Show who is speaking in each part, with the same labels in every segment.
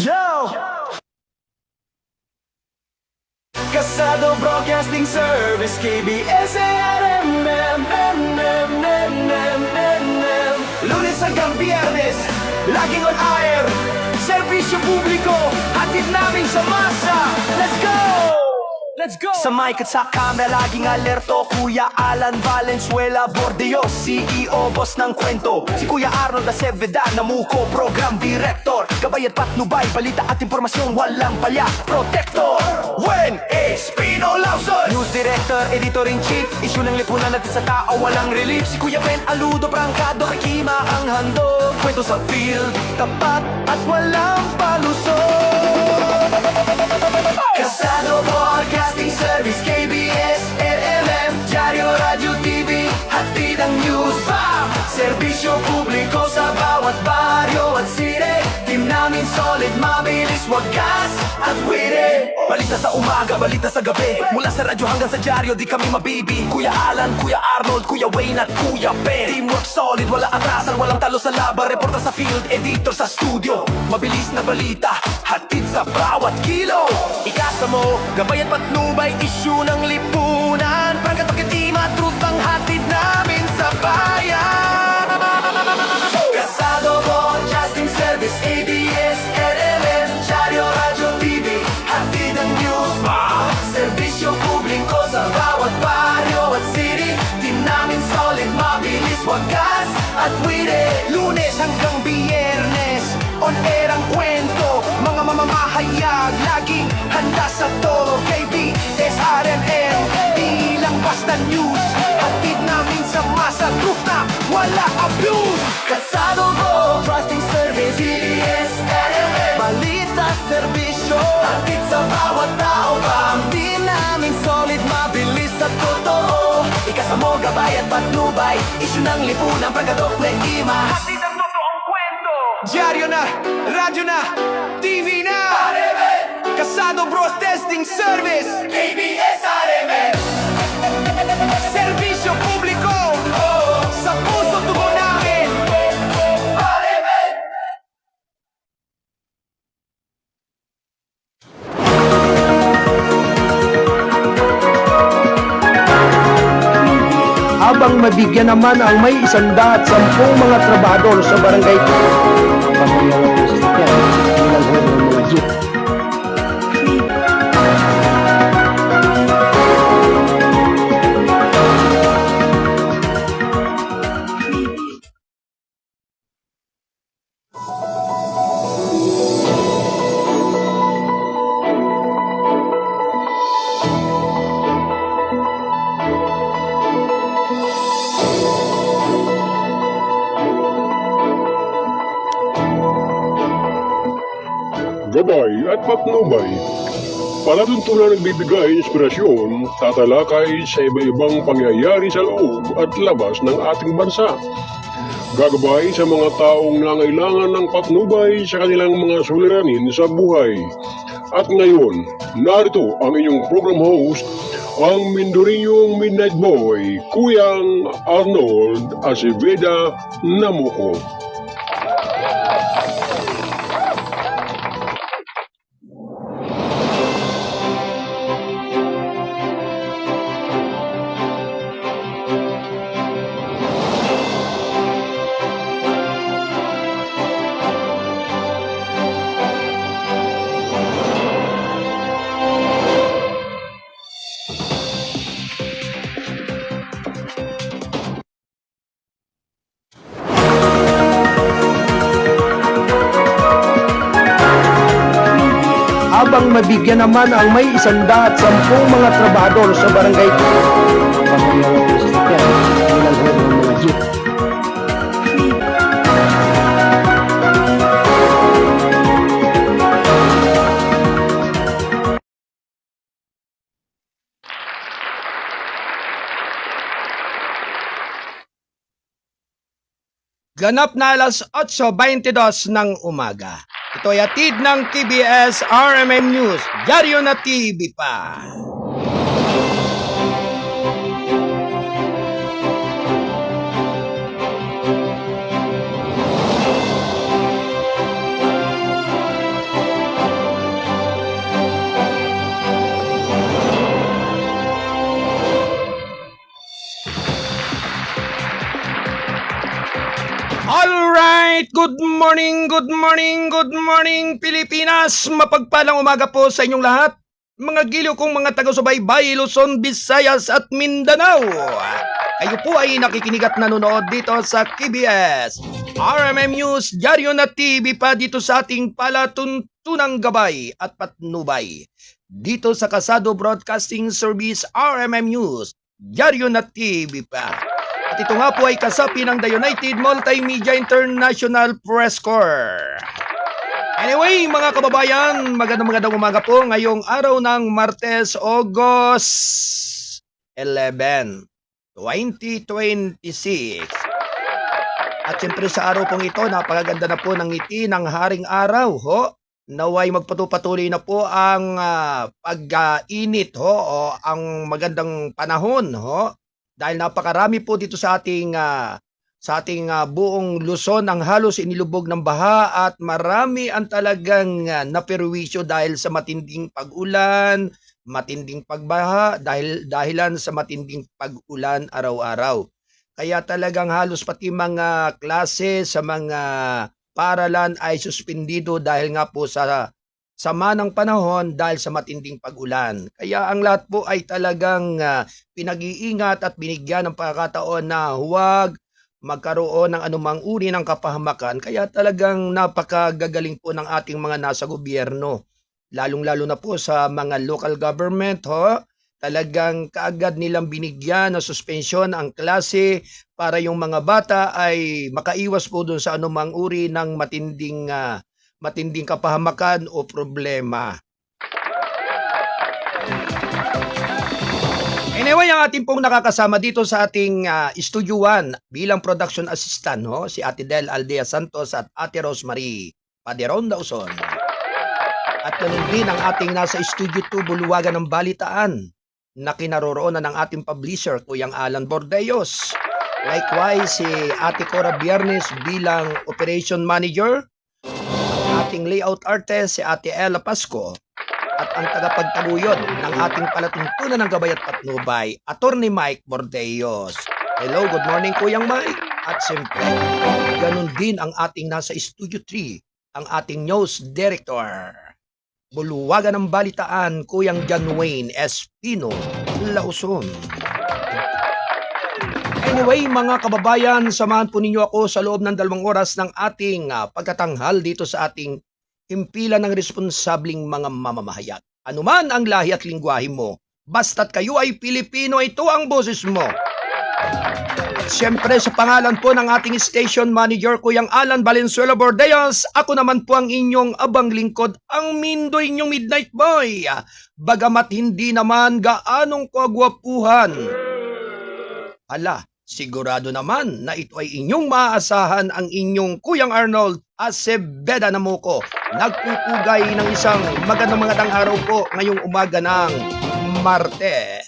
Speaker 1: Yo! Kasado Broadcasting Service, KBS-ARMM, Lunes hanggang Biyernes, laging on air. Serbisyo publiko, hatid namin sa masa. Let's go! Let's go! Sa mic at sa camera, laging alerto. Kuya Alan Valenzuela Bordeos, CEO, boss ng kwento. Si Kuya Arnold Aceveda, namuko, program director. Gabay at patnubay, balita at impormasyon, walang palya, protector. When Espino Lawson, news director, editor-in-chief. Issue ng lipunan natin sa tao, walang relief. Si Kuya Ben Aludo, prangkado, kikima ang handog. Kwento sa field, tapat at walang palusot. Kasado Broadcasting Service, KBS-ARMM, Diaryo, Radyo, TV, hatid ang news. Bam! Serbisyo publiko sa bawat baryo at sire. Team namin solid, mabilis, wagas at wire. Balita sa umaga, balita sa gabi. Mula sa radyo hanggang sa diaryo, di kami mabibi. Kuya Alan, Kuya Arnold, Kuya Wayne at Kuya Ben. Teamwork solid, wala atrasan, walang talo sa laban. Reporter sa field, editor sa studio. Mabilis na balita, hatid sa bawat kilo. Ikasa mo, gabay at patnubay, issue ng lipunan. Prangkat pagkatima, truth ang hatid namin sa bayan. Kasado Broadcasting Service, ABS-RMM, Diaryo, Radyo, TV, hatid ang news. Serbisyo publiko sa bawat baryo at city. Team namin solid, mabilis, wagas at wire. Lunes hanggang Biyernes, on air ang kwento. Mga mamamahayag, laging handa sa todo. KBS-RMM, di lang basta news. Hatid namin sa masa, truth na wala abuse. Kasado Broadcasting Service, KBS-RMM, balita, serbisyo, hatid sa bawat tao. Di namin solid, mabilis at totoo. Ikasa mo, gabay at patnubay, issue ng lipunan, prangkadok na ima. Hatid ang totoong kwento. Diaryo na, radyo na, TV na. Kasado Broadcasting Service, KBS-RMM. Serbisyo publiko, sa puso tubo namin.
Speaker 2: Habang mabigyan naman ang may 110 mga trabahador sa barangay pamilyawan ng sasakyan, ilang ho ng mga jeep.
Speaker 3: Gabay at patnubay. Palatuntunan nagbibigay inspirasyon, tatalakay sa iba-ibang pangyayari sa loob at labas ng ating bansa. Gagabay sa mga taong nangailangan ng patnubay sa kanilang mga suliranin sa buhay. At ngayon, narito ang inyong program host, ang Mindorinyong Midnight Boy, Kuyang Arnold Aceveda Namuko.
Speaker 2: Habang mabigyan naman ang may 110 mga trabahador sa barangay pamilyawan ng sasakyan, ilang ho ng mga jeep. Ganap na alas 8:22 ng umaga. Ito ay hatid ng KBS-RMM News, Diaryo na TV pa. Alright, good morning, good morning, good morning Pilipinas! Mapagpalang umaga po sa inyong lahat. Mga giliw kong mga taga-subaybay, Luzon, Visayas at Mindanao. Kayo po ay nakikinig at nanonood dito sa KBS, RMM News, Dyaryo na TV pa dito sa ating palatuntunang gabay at patnubay. Dito sa Kasado Broadcasting Service, RMM News, Dyaryo na TV pa. At ito nga po ay kasapi ng The United Multimedia International Press Corps. Anyway, mga kababayan, magandang umaga po ngayong araw ng Martes, August 11, 2026. At siyempre sa araw pong ito, napakaganda na po ng ngiti ng haring araw, ho. Naway magpatuloy na po ang pag-init, ho, o ang magandang panahon, ho. Dahil napakarami po dito sa ating buong Luzon ang halos inilubog ng baha at marami ang talagang naperwisyo dahil sa matinding pag-ulan, matinding pagbaha dahilan sa matinding pag-ulan araw-araw. Kaya talagang halos pati mga klase sa mga paaralan ay suspendido dahil nga po sa sama ng panahon dahil sa matinding pag-ulan. Kaya ang lahat po ay talagang pinag-iingat at binigyan ng pagkakataon na huwag magkaroon ng anumang uri ng kapahamakan. Kaya talagang napakagagaling po ng ating mga nasa gobyerno. Lalong-lalo na po sa mga local government, ho. Talagang kaagad nilang binigyan ng suspensyon ang klase para yung mga bata ay makaiwas po dun sa anumang uri ng matinding kapahamakan o problema. Anyway, ang ating pong nakakasama dito sa ating Studio 1 bilang production assistant, ho, si Ate Del Aldea Santos at Ate Rosemary Paderon Dauson. At ganun din ang ating nasa Studio 2 Buluwagan ng Balitaan na kinaroroonan ng ating publisher, Kuyang Alan Bordeos. Likewise, si Ate Cora Biernes bilang operation manager, ating layout artist si Ate Ella Pasco at ang tagapagtaguyod ng ating palatuntunan ng gabay at patnubay, Attorney Mike Bordeos. Hello, good morning Kuyang Mike. At siyempre, ganun din ang ating nasa Studio 3, ang ating news director, Buluwagan ng Balitaan, Kuyang John Wayne Espino Lauson. Anyway, mga kababayan, samahan po ninyo ako sa loob ng 2 oras ng ating pagkatanghal dito sa ating himpilan ng responsabling mga mamamahayag. Anuman ang lahi at lingwahe mo, basta't kayo ay Pilipino, ito ang boses mo. At siyempre sa pangalan po ng ating station manager, Kuyang Alan Valenzuela Bordeos, ako naman po ang inyong abang lingkod, ang Mindoy inyong Midnight Boy. Bagamat hindi naman gaanong kagwapuhan. Ala, sigurado naman na ito ay inyong maaasahan, ang inyong Kuyang Arnold Aceveda Namuco. Nagpupugay ng isang magandang araw po ngayong umaga ng Martes.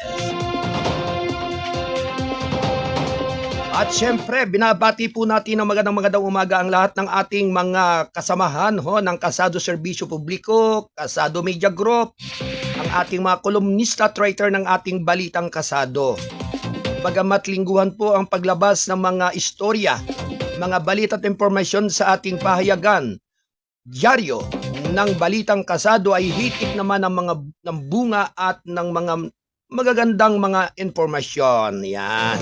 Speaker 2: At syempre, binabati po natin ng magandang umaga ang lahat ng ating mga kasamahan, ho, ng Kasado Serbisyo Publiko, Kasado Media Group, ang ating mga kolumnista at writer ng ating Balitang Kasado. Bagamat lingguhan po ang paglabas ng mga istorya, mga balita at impormasyon sa ating pahayagan, dyaryo ng Balitang Kasado ay hitik naman ng bunga at ng mga magagandang mga impormasyon. Yan.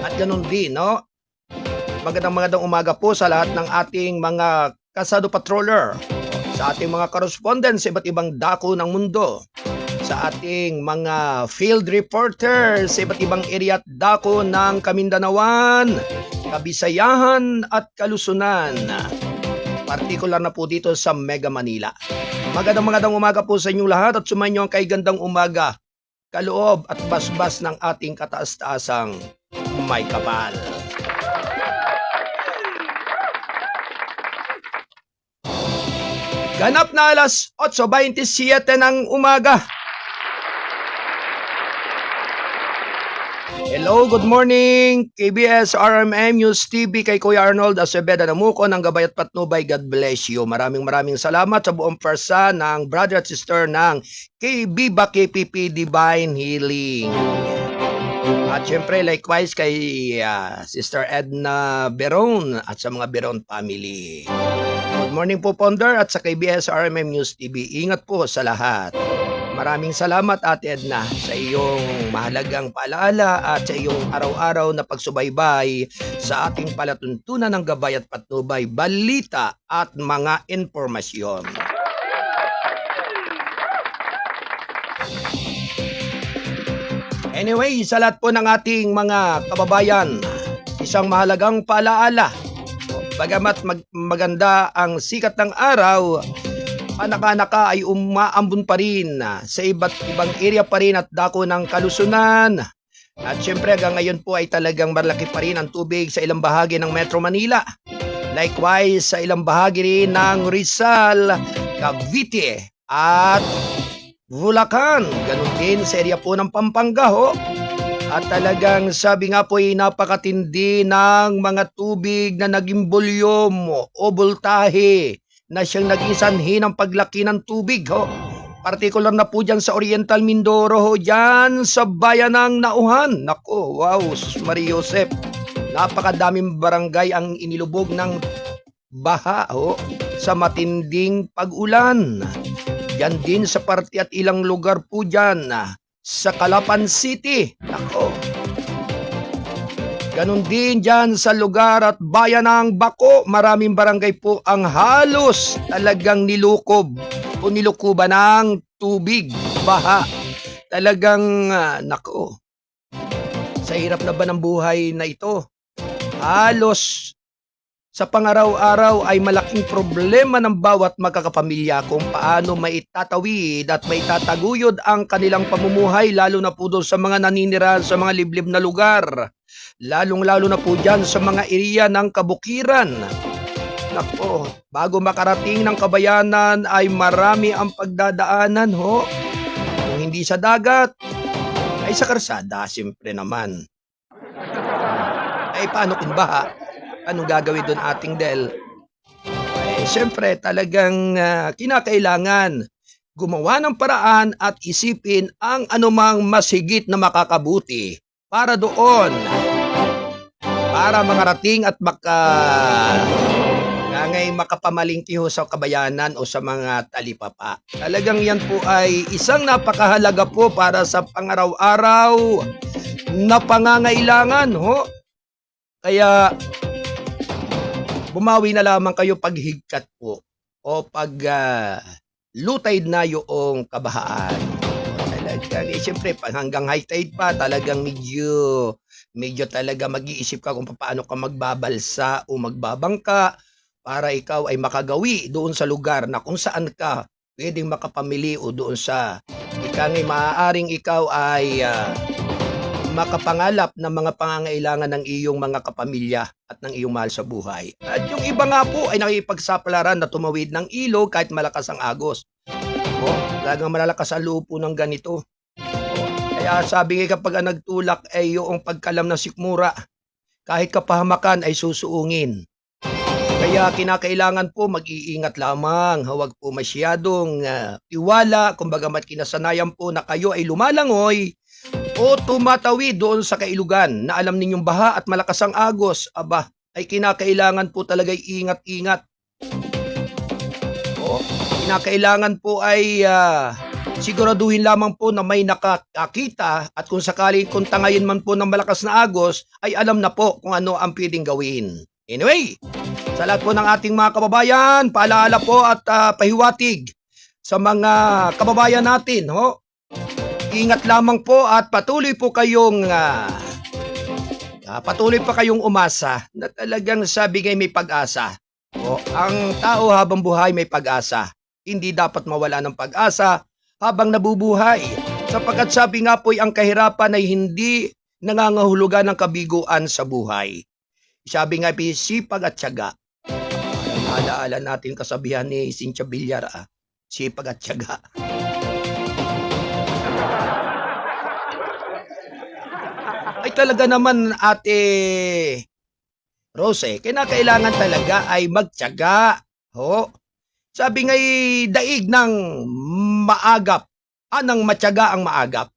Speaker 2: At ganun din, no? Magandang umaga po sa lahat ng ating mga Kasado Patroller, sa ating mga correspondents sa iba't ibang dako ng mundo, sa ating mga field reporters sa iba't ibang area at dako ng Kamindanawan, Kabisayahan at Kalusunan. Partikular na po dito sa Mega Manila. Magandang umaga po sa inyong lahat at sumainyo ang kay gandang umaga, kaloob at basbas ng ating kataas-taasang may kapal. Ganap na alas 8:27 ng umaga. Hello, good morning, KBS RMM News TV, kay Kuya Arnold Aceveda Namuco ng Gabay at Patnubay. God bless you. Maraming salamat sa buong persa ng brother at sister ng KBBA KPP Divine Healing. At syempre likewise kay Sister Edna Beron at sa mga Beron family. Good morning po Ponder at sa KBS RMM News TV. Ingat po sa lahat. Maraming salamat Ate Edna sa iyong mahalagang paalaala at sa iyong araw-araw na pagsubaybay sa ating palatuntunan ng gabay at patnubay, balita at mga impormasyon. Anyway, sa lahat po ng ating mga kababayan, isang mahalagang paalaala. Bagamat maganda ang sikat ng araw, panaka-naka ay umaambon pa rin sa iba't ibang area pa rin at dako ng kalusunan. At syempre hanggang ngayon po ay talagang malaki pa rin ang tubig sa ilang bahagi ng Metro Manila. Likewise sa ilang bahagi rin ng Rizal, Cavite at Bulacan. Ganun din sa area po ng Pampanga ho. At talagang sabi nga po ay napakatindi ng mga tubig na naging bolyum o voltahe na siyang naging sanhi ng paglaki ng tubig ho. Partikular na po dyan sa Oriental Mindoro ho, dyan sa bayan ng Nauhan. Nako, wow, Maria Josep. Napakadaming barangay ang inilubog ng baha ho sa matinding pag-ulan. Yan din sa parte at ilang lugar po dyan sa Calapan City. Nako. Ganon din dyan sa lugar at bayan ng Bako, maraming barangay po ang halos talagang nilukob o nilukuban ng tubig, baha. Talagang, nako, sa hirap na ba ng buhay na ito? Halos sa pangaraw-araw ay malaking problema ng bawat magkakapamilya kung paano maitatawid at maitataguyod ang kanilang pamumuhay, lalo na po doon sa mga naninirahan sa mga liblib na lugar. Lalong-lalo na po dyan sa mga area ng kabukiran. Nako, bago makarating ng kabayanan ay marami ang pagdadaanan ho. Kung hindi sa dagat, ay sa karsada, siyempre naman. Ay paano kung baha? Anong gagawin doon ating Del? Eh, siyempre talagang kinakailangan gumawa ng paraan at isipin ang anumang mas higit na makakabuti para doon, para makarating at makapamalingki ho sa kabayanan o sa mga talipapa. Talagang yan po ay isang napakahalaga po para sa pangaraw-araw na pangangailangan ho. Kaya bumawi na lamang kayo pag higkat po o pag low tide na yung kabahaan. Talagang, siyempre, hanggang high tide pa, talagang medyo talaga mag-iisip ka kung paano ka magbabalsa o magbabangka para ikaw ay makagawi doon sa lugar na kung saan ka pwedeng makapamili o doon sa ikangay maaaring ikaw ay makapangalap ng mga pangangailangan ng iyong mga kapamilya at ng iyong mahal sa buhay. At yung iba nga po ay nakipagsapalaran na tumawid ng ilog kahit malakas ang agos. Talagang malalakas ang loob po ng ganito. Kaya sabi nga kapag nagtulak ay yung pagkalam ng sikmura, kahit kapahamakan ay susuungin. Kaya kinakailangan po mag-iingat lamang, huwag po masyadong tiwala, kumbaga kinasanayan po na kayo ay lumalangoy o tumatawid doon sa kailugan na alam ninyong baha at malakas ang agos, aba, ay kinakailangan po talaga ingat-ingat. Kinakailangan po ay siguraduhin lamang po na may nakakita at kung sakali kung tangayin man po ng malakas na agos, ay alam na po kung ano ang pwedeng gawin. Anyway, sa lahat po ng ating mga kababayan, paalaala po at pahiwatig sa mga kababayan natin, ho? Ingat lamang po at patuloy pa kayong umasa na talagang sabi ngay may pag-asa. Ang tao habang buhay may pag-asa. Hindi dapat mawala ng pag-asa habang nabubuhay. Sapagkat sabi nga po ang kahirapan ay hindi nangangahulugan ng kabiguan sa buhay. Sabi nga sipag at tiyaga. Alaala natin kasabihan ni Cynthia Villar, sipag at tiyaga. Ay talaga naman Ate Rose, kinakailangan talaga ay magtiyaga. Sabi nga'y daig ng maagap, anang matyaga ang maagap.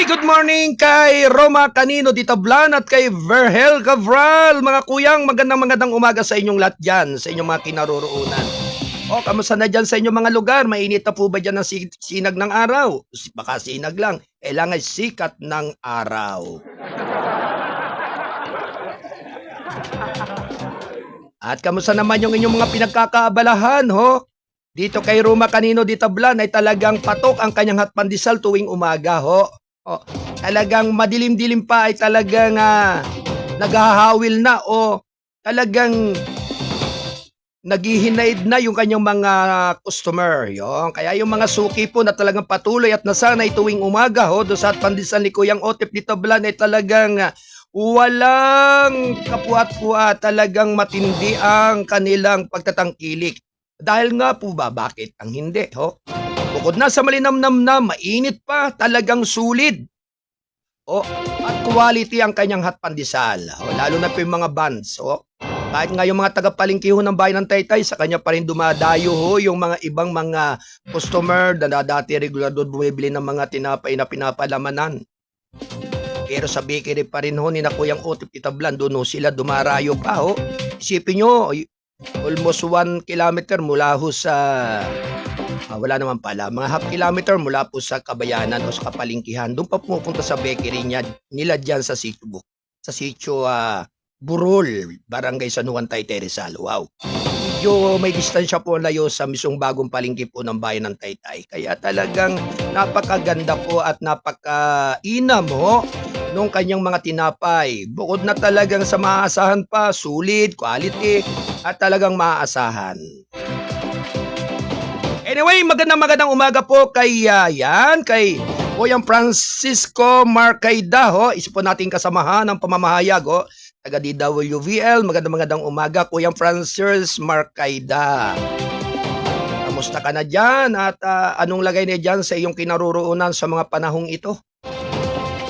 Speaker 2: good morning kay Roma Canino Dita Blan at kay Verhel Cabral. Mga kuyang, magandang umaga sa inyong lahat dyan, sa inyong mga kinaroroonan. O, kamusta na dyan sa inyong mga lugar? Mainit na po ba dyan ng sinag ng araw? Baka sinag lang, kailangan sikat ng araw. At kamusta naman yung inyong mga pinagkakaabalahan, ho? Dito kay Roma Canino Dita Blan ay talagang patok ang kanyang hatpandisal tuwing umaga, ho. O, talagang madilim-dilim pa ay talagang naghahawil na o talagang naghihinaid na yung kanyang mga customer. Yung, kaya yung mga suki po na talagang patuloy at nasanay tuwing umaga, ho, doon sa hatpandisal ni Kuyang Otep Dita Blan ay talagang walang kapuat-puat, talagang matindi ang kanilang pagtatangkilik. Dahil nga po ba, bakit ang hindi, ho? Bukod na sa malinamnam na, mainit pa, talagang sulid. O, at quality ang kanyang hatpandisal. O, lalo na po yung mga bands. O, kahit nga yung mga tagapalingki ho ng bayan ng Taytay, sa kanya pa rin dumadayo ho yung mga ibang mga customer na dati regular doon bumibili ng mga tinapay na pinapalamanan. Pero sa bakery pa rin ho ni na Kuyang Otep Dita Blan, doon ho sila dumarayo pa ho. Isipin nyo, almost 1 kilometer mula ho sa, wala naman pala, mga half kilometer mula po sa Kabayanan o sa Kapalingkihan. Doon pa pupunta sa bakery nila dyan sa sitio, Burol, Barangay San Juan, Taytay, Rizal. Wow. Medyo may distansya po layo sa mismong bagong palengke po ng bayan ng Taytay. Kaya talagang napakaganda po at napakainam ho nung kanyang mga tinapay. Bukod na talagang sa maaasahan pa, sulit, quality, at talagang maaasahan. Anyway, magandang umaga po kay Kuyang Francisco Marcaida, ho. Isa po nating kasamahan ng pamamahayag, ho. Taga DWVL, magandang umaga, Kuyang Francis Marcaida. Kamusta ka na dyan? At anong lagay niya dyan sa iyong kinaroroonan sa mga panahong ito?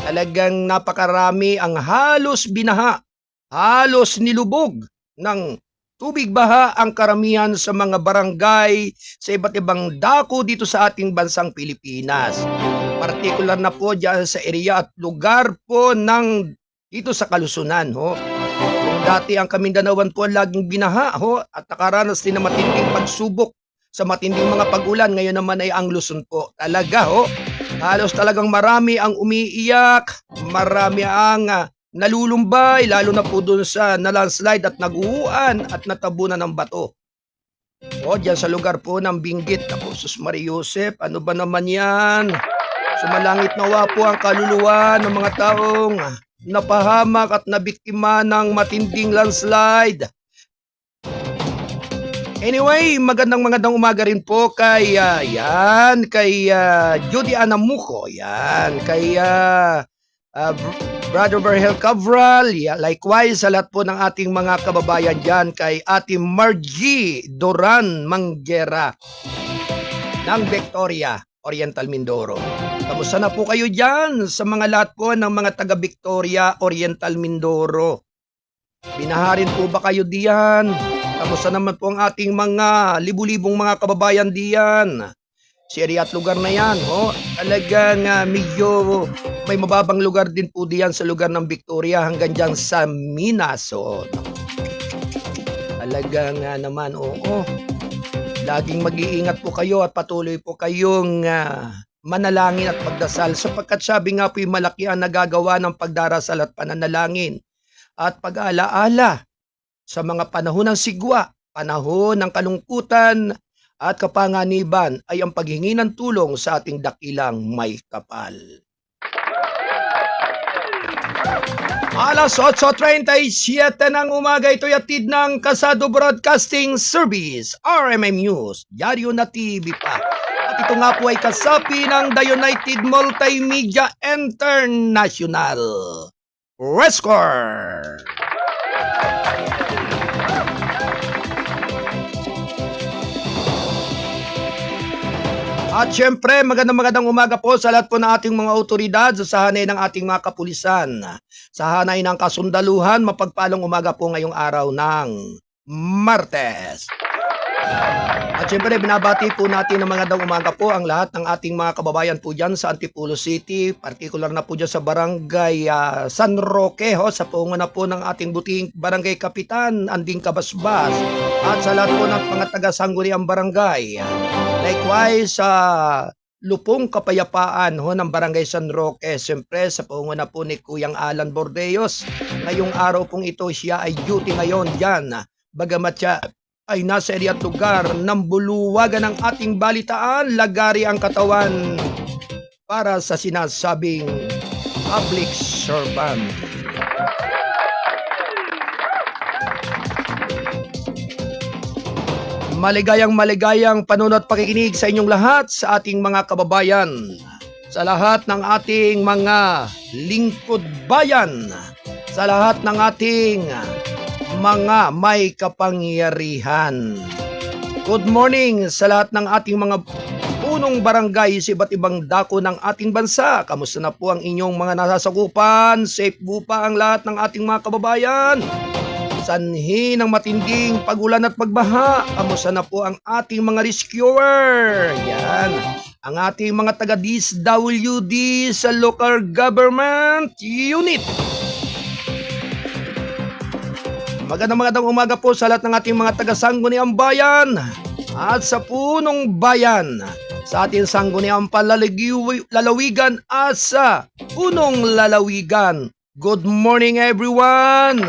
Speaker 2: Talagang napakarami ang halos binaha, halos nilubog ng tubig baha ang karamihan sa mga barangay sa iba't ibang dako dito sa ating bansang Pilipinas. Partikular na po dyan sa area at lugar po ng dito sa Kalusunan, ho. Kung dati ang Kamindanawan po laging binaha, ho, at nakaranas din ng matinding pagsubok sa matinding mga pag-ulan, ngayon naman ay ang Luzon po. Talaga, ho. Halos talagang marami ang umiiyak, marami ang nalulumbay, lalo na po dun sa nalandslide at naguhuan at natabunan ng bato. O, dyan sa lugar po ng Binggit, ako, Sus Maria Josep, ano ba naman yan? Sumalangit nawa po ang kaluluwa ng mga taong napahamak at nabiktima ng matinding landslide. Anyway, magandang umaga rin po kay Judy Anamuco, kay Brother Verhel Cabral, likewise sa lahat po ng ating mga kababayan dyan, kay Ate Margie Doran Manggera ng Victoria, Oriental Mindoro. Kamusta na po kayo dyan sa mga lahat po ng mga taga Victoria, Oriental Mindoro? Binaharin po ba kayo diyan? Kamusta naman po ang ating mga libu-libong mga kababayan diyan? Si area at lugar na yan, ho. Talagang medyo may mababang lugar din po diyan sa lugar ng Victoria hanggang dyan sa Minas. So, talagang naman, oo. Laging mag-iingat po kayo at patuloy po kayong manalangin at pagdasal sapagkat sabi nga po yung malaki ang nagagawa ng pagdarasal at pananalangin at pag-aalaala sa mga panahon ng sigwa, panahon ng kalungkutan at kapanganiban ay ang paghingi ng tulong sa ating dakilang may kapal. Alas 8:37 ng umaga, ito'y atid ng Kasado Broadcasting Service, RMM News, Diaryo na TV pa. At ito nga po ay kasapi ng The United Multimedia International. Rescore! At syempre, magandang umaga po sa lahat po ng ating mga otoridad, sa hanay ng ating mga kapulisan, sa hanay ng kasundaluhan, mapagpalang umaga po ngayong araw ng Martes. At syempre, binabati po natin ng mga umaga po ang lahat ng ating mga kababayan po dyan sa Antipolo City, particular na po dyan sa Barangay San Roque, sa punguna po ng ating buting Barangay Kapitan, Anding Kabasbas, at sa lahat po ng mga taga-Sangguniang Barangay. Likewise, sa Lupong Kapayapaan ng Barangay San Roque, siyempre sa punguna po ni Kuyang Alan Bordeos. Ngayong araw pong ito, siya ay duty ngayon dyan. Bagamat siya ay nasa area at lugar ng buluwagan ng ating balitaan, lagari ang katawan para sa sinasabing public servant. Maligayang panunod at pakikinig sa inyong lahat, sa ating mga kababayan, sa lahat ng ating mga lingkod bayan, sa lahat ng ating mga may kapangyarihan. Good morning sa lahat ng ating mga punong barangay sa iba't ibang dako ng ating bansa. Kamusta na po ang inyong mga nasasakupan? Safe po pa ang lahat ng ating mga kababayan? Sanhi ng matinding pag-ulan at pagbaha. Kamusta na po ang ating mga rescuer? Yan. Ang ating mga taga-DSWD sa local government unit. Magandang umaga po sa lahat ng ating mga taga-Sangguniang Bayan at sa punong bayan, sa ating Sangguniang Lalawigan at sa punong lalawigan. Good morning everyone!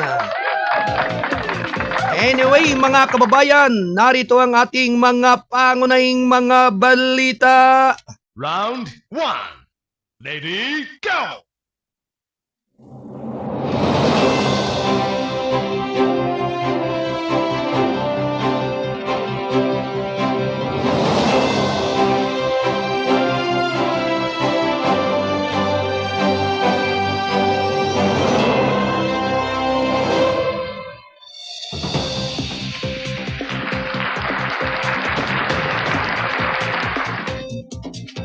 Speaker 2: Anyway mga kababayan, narito ang ating mga pangunahing mga balita.
Speaker 4: Round 1. Lady, go!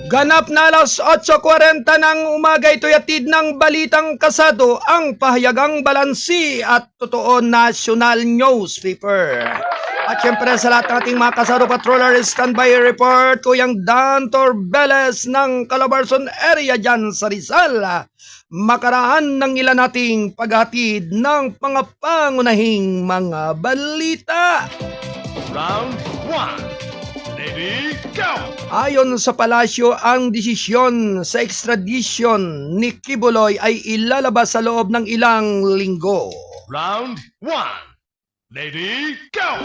Speaker 2: Ganap na alas 8:40 ng umaga, ito'y atid ng balitang kasado, ang pahayagang balansi at totoo national newspaper. At syempre sa lahat ng ating mga kasado patroller, standby report, Kuyang Dan Torbeles ng Calabarzon area dyan sa Rizal. Makaraan ng ilan nating paghatid ng pangapangunahing mga balita.
Speaker 4: Round 1. Lady, go!
Speaker 2: Ayon sa palasyo, ang desisyon sa extradition ni Kibuloy ay ilalabas sa loob ng ilang linggo.
Speaker 4: Round 1. Lady, go!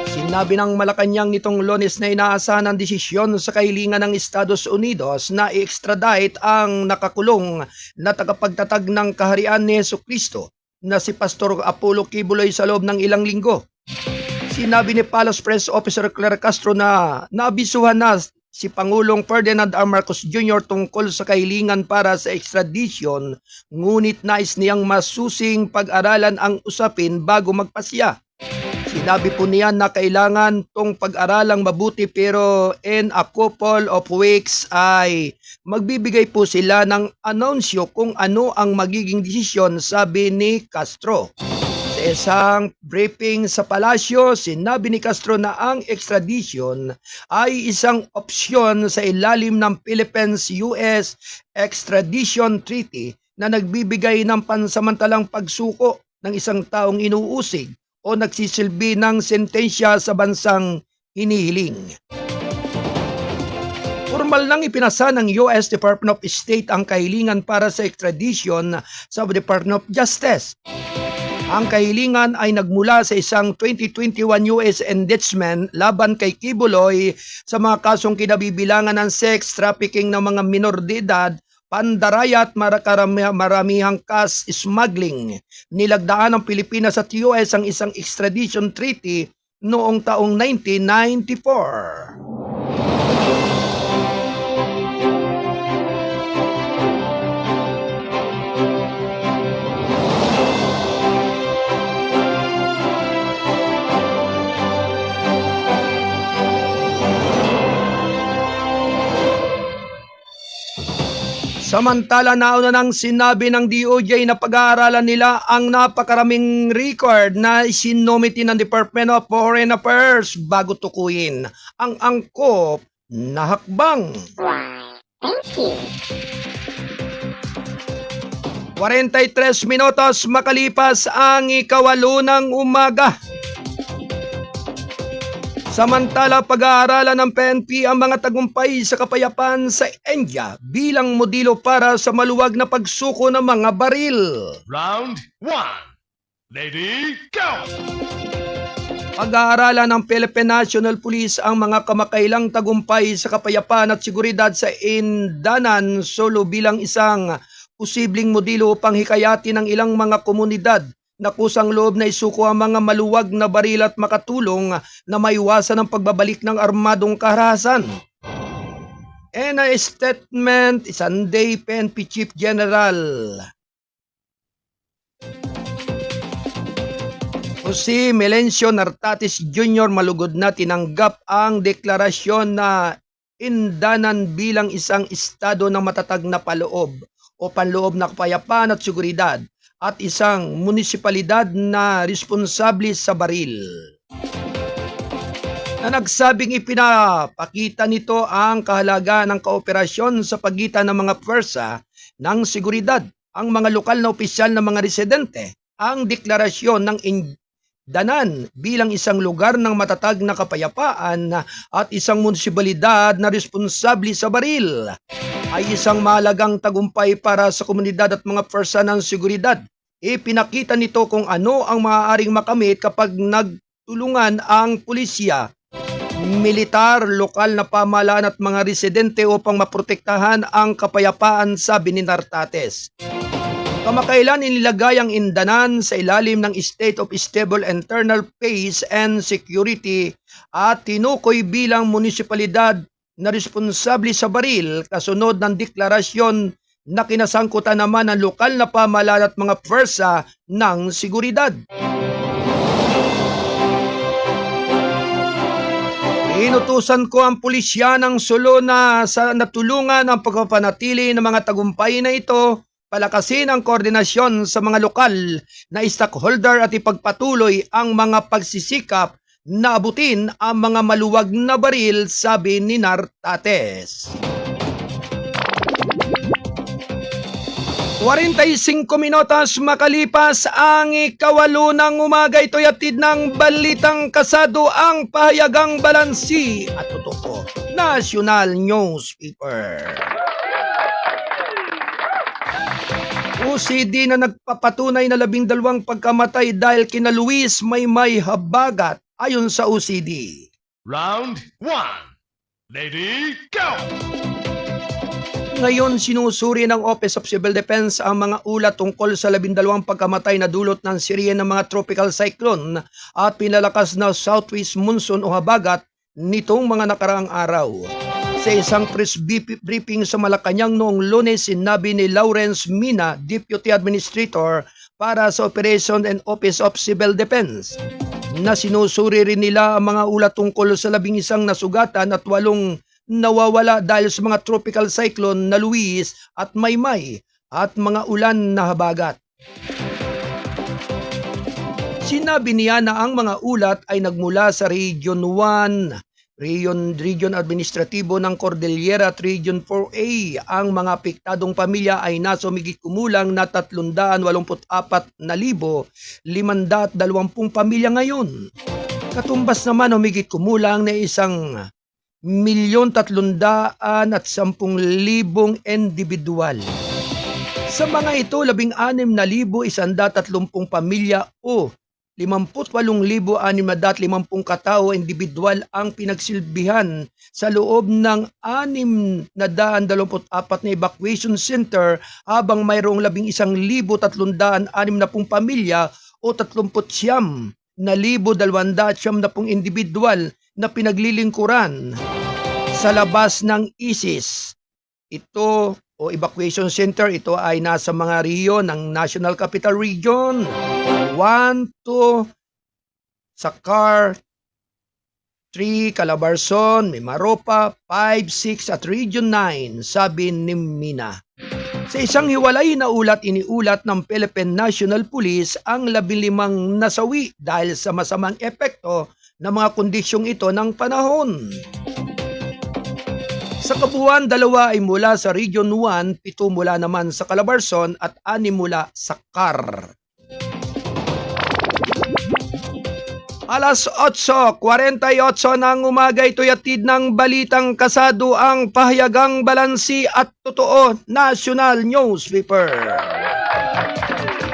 Speaker 2: Sinabi ng Malacanang nitong Lunes na inaasahan ang desisyon sa kahilingan ng Estados Unidos na i-extradite ang nakakulong na tagapagtatag ng kaharian ni Jesucristo na si Pastor Apollo Kibuloy sa loob ng ilang linggo. Sinabi ni Palace Press Officer Claire Castro na naabisuhan na si Pangulong Ferdinand R. Marcos Jr. tungkol sa kahilingan para sa extradition, ngunit nais niyang masusing pag-aralan ang usapin bago magpasya. Sinabi po niya na kailangan tong pag-aralang mabuti, pero in a couple of weeks ay magbibigay po sila ng anonsyo kung ano ang magiging desisyon, sabi ni Castro. Sa isang briefing sa palasyo, sinabi ni Castro na ang extradition ay isang opsyon sa ilalim ng Philippines-US Extradition Treaty na nagbibigay ng pansamantalang pagsuko ng isang taong inuusig o nagsisilbi ng sentensya sa bansang hinihiling. Formal nang ipinasa ng US Department of State ang kahilingan para sa extradition sa Department of Justice. Ang kahilingan ay nagmula sa isang 2021 US indictment laban kay Kibuloy sa mga kasong kinabibilangan ng sex trafficking ng mga minor de edad, pandaraya at maramihang cash smuggling. Nilagdaan ng Pilipinas at US ang isang extradition treaty noong taong 1994. Samantala, nauna nang sinabi ng DOJ na pag-aaralan nila ang napakaraming record na isinomiti ng Department of Foreign Affairs bago tukuyin ang angkop na hakbang. 43 minutos makalipas ang 8:08 ng umaga. Samantala, pag-aaralan ng PNP ang mga tagumpay sa kapayapaan sa India bilang modelo para sa maluwag na pagsuko ng mga baril.
Speaker 4: Round 1. Lady, go!
Speaker 2: Pag-aaralan ng Philippine National Police ang mga kamakailang tagumpay sa kapayapaan at seguridad sa Indanan, Solo bilang isang posibleng modelo upang hikayatin ng ilang mga komunidad na kusang loob na isuko ang mga maluwag na baril at makatulong na maiwasan ang pagbabalik ng armadong karahasan. In a statement, Sunday PNP Chief General si Melencio Nartatis Jr. malugod na tinanggap ang deklarasyon na Indanan bilang isang estado ng matatag na paloob o panloob na kapayapaan at seguridad at isang munisipalidad na responsable sa baril. Na nagsabing ipinapakita nito ang kahalagaan ng kooperasyon sa pagitan ng mga pwersa ng seguridad, ang mga lokal na opisyal ng mga residente, ang deklarasyon ng Indanan bilang isang lugar ng matatag na kapayapaan at isang munisipalidad na responsable sa baril ay isang mahalagang tagumpay para sa komunidad at mga pwersa ng seguridad. Ipinakita nito kung ano ang maaaring makamit kapag nagtulungan ang pulisya, militar, lokal na pamahalaan at mga residente upang maprotektahan ang kapayapaan, sabi ni Nartates. Kamakailan inilagay ang Indanan sa ilalim ng State of Stable Internal Peace and Security at tinukoy bilang munisipalidad na responsable sa baril kasunod ng deklarasyon na kinasangkutan naman ng lokal na pamahalaan at mga pwersa ng seguridad. Inutusan ko ang pulisya ng Solo na sa natulungan ang pagpapanatili ng mga tagumpay na ito, palakasin ang koordinasyon sa mga lokal na stakeholder at ipagpatuloy ang mga pagsisikap na abutin ang mga maluwag na baril, sabi ni Nartates. 45 minutos makalipas ang 8:08 ng umaga, ito'y atid ng Balitang Kasado, ang pahayagang balansi at totoo National Newspaper. OCD na nagpapatunay na 12 pagkamatay dahil kina Luis Maymay Habagat ayon sa OCD.
Speaker 4: Round 1. Lady, go!
Speaker 2: Ngayon, sinusuri ng Office of Civil Defense ang mga ulat tungkol sa 12 pagkamatay na dulot ng serye ng mga tropical cyclone at pinalakas na southwest monsoon o habagat nitong mga nakaraang araw. Sa isang press briefing sa Malacanang noong Lunes, sinabi ni Lawrence Mina, Deputy Administrator para sa Operation and Office of Civil Defense, na sinusuri rin nila ang mga ulat tungkol sa 11 nasugatan at 8 nawawala dahil sa mga tropical cyclone na Luis at Maymay at mga ulan na habagat. Sinabi niya na ang mga ulat ay nagmula sa Region 1, Region Administratibo ng Cordillera at Region 4A. Ang mga apektadong pamilya ay nasa humigit kumulang na 384,520 pamilya ngayon. Katumbas naman humigit kumulang na 1,310,000 individual. Sa mga ito, 16,130 pamilya o 58,650 katao individual ang pinagsilbihan sa loob ng 624 na evacuation center, habang mayroong 11,360 pamilya o 39,270 individual na pinaglilingkuran sa labas ng ISIS. Ito o evacuation center, ito ay nasa mga rehiyon ng National Capital Region 1, 2, Sakar, 3, Calabarzon, Mimaropa, 5, 6 at Region 9, sabi ni Mina. Sa isang hiwalay na ulat, iniulat ng Philippine National Police ang 15 nasawi dahil sa masamang epekto ng mga kondisyong ito ng panahon. Sa kabuuan, 2 ay mula sa Region 1, 7 mula naman sa Calabarzon at 6 mula sa CAR. Alas 8:48 ng umaga, ito'y atid ng balitang kasado ang pahayagang balansi at totoo national newspaper.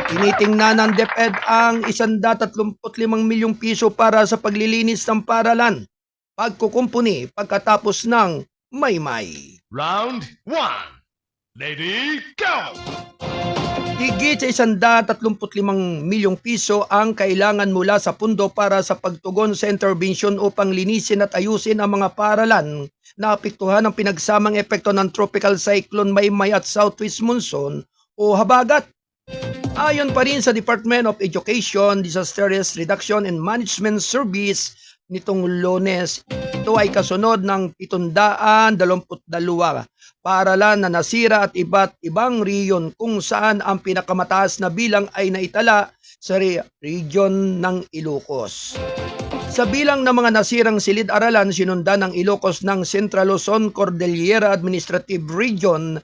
Speaker 2: Tinitingnan ng DepEd ang 135 milyong piso para sa paglilinis ng paaralan, pagkukumpuni pagkatapos ng Maymay.
Speaker 4: Round 1. Lady, go!
Speaker 2: Higit sa 135 milyong piso ang kailangan mula sa pundo para sa pagtugon sa intervention upang linisin at ayusin ang mga paaralan na apektuhan ng pinagsamang epekto ng Tropical Cyclone Maymay at Southwest Monsoon o habagat. Ayon pa rin sa Department of Education, Disaster Risk Reduction and Management Service nitong Lunes, ito ay kasunod ng 722 paaralan na nasira at iba't ibang rehiyon kung saan ang pinakamataas na bilang ay naitala sa region ng Ilocos. Sa bilang ng mga nasirang silid-aralan, sinundan ng Ilocos ng Central Luzon, Cordillera Administrative Region,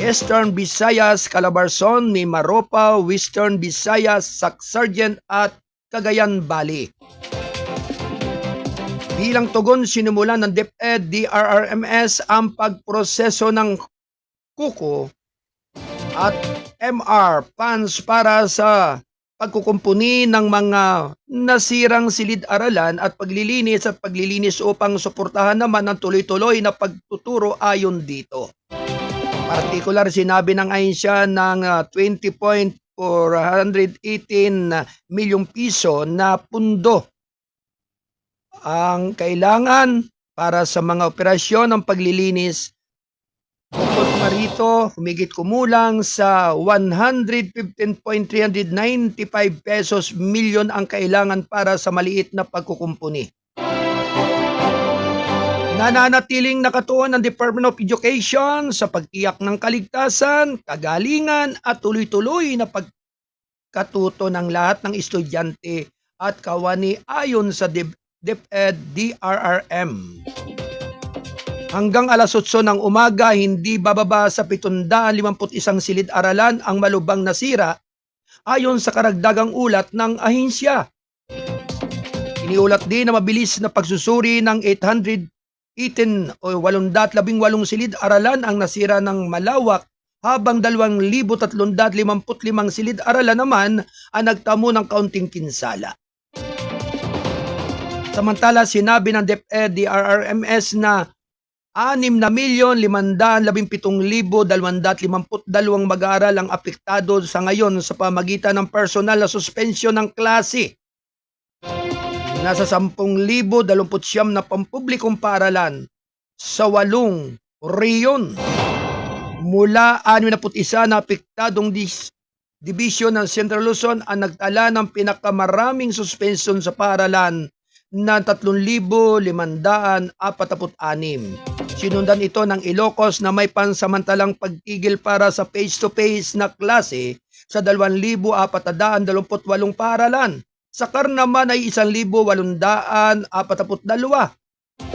Speaker 2: Eastern Visayas, Calabarzon, Mimaropa, Western Visayas, Sac-Sargent at Cagayan Valley. Bilang tugon, sinimulan ng DepEd, DRRMS ang pagproseso ng KUKO at MR funds para sa pagkukumpuni ng mga nasirang silid-aralan at paglilinis upang suportahan naman ang tuloy-tuloy na pagtuturo ayon dito. Partikular, sinabi ng ahensya ng 20.418 milyong piso na pundo ang kailangan para sa mga operasyon ng paglilinis. Bukod pa rito, humigit kumulang sa 115.395 pesos milyon ang kailangan para sa maliit na pagkukumpuni. Nananatiling nakatuon ang Department of Education sa pagtiyak ng kaligtasan, kagalingan at tuloy-tuloy na pagkatuto ng lahat ng estudyante at kawani ayon sa DepEd DRRM. Hanggang alas 8 ng umaga, hindi bababa sa 751 silid-aralan ang malubhang nasira ayon sa karagdagang ulat ng ahensya. Iniulat din na mabilis na pagsusuri ng 818 silid-aralan ang nasira ng malawak, habang 2,355 silid-aralan naman ang nagtamo ng kaunting pinsala. Samantala, sinabi ng DepEd DRRMS na 6,517,252 mag-aaral ang apektado sa ngayon sa pamagitan ng personal na suspensyon ng klase. Nasa 10,029 na pampublikong paaralan sa 8 rehiyon. Mula 61 na apektadong division ng Central Luzon ang nagtala ng pinakamaraming suspensyon sa paaralan na 3,546. Sinundan ito ng Ilocos na may pansamantalang pagtigil para sa face-to-face na klase sa 2,428 paaralan. Sa CAR naman ay 1,842.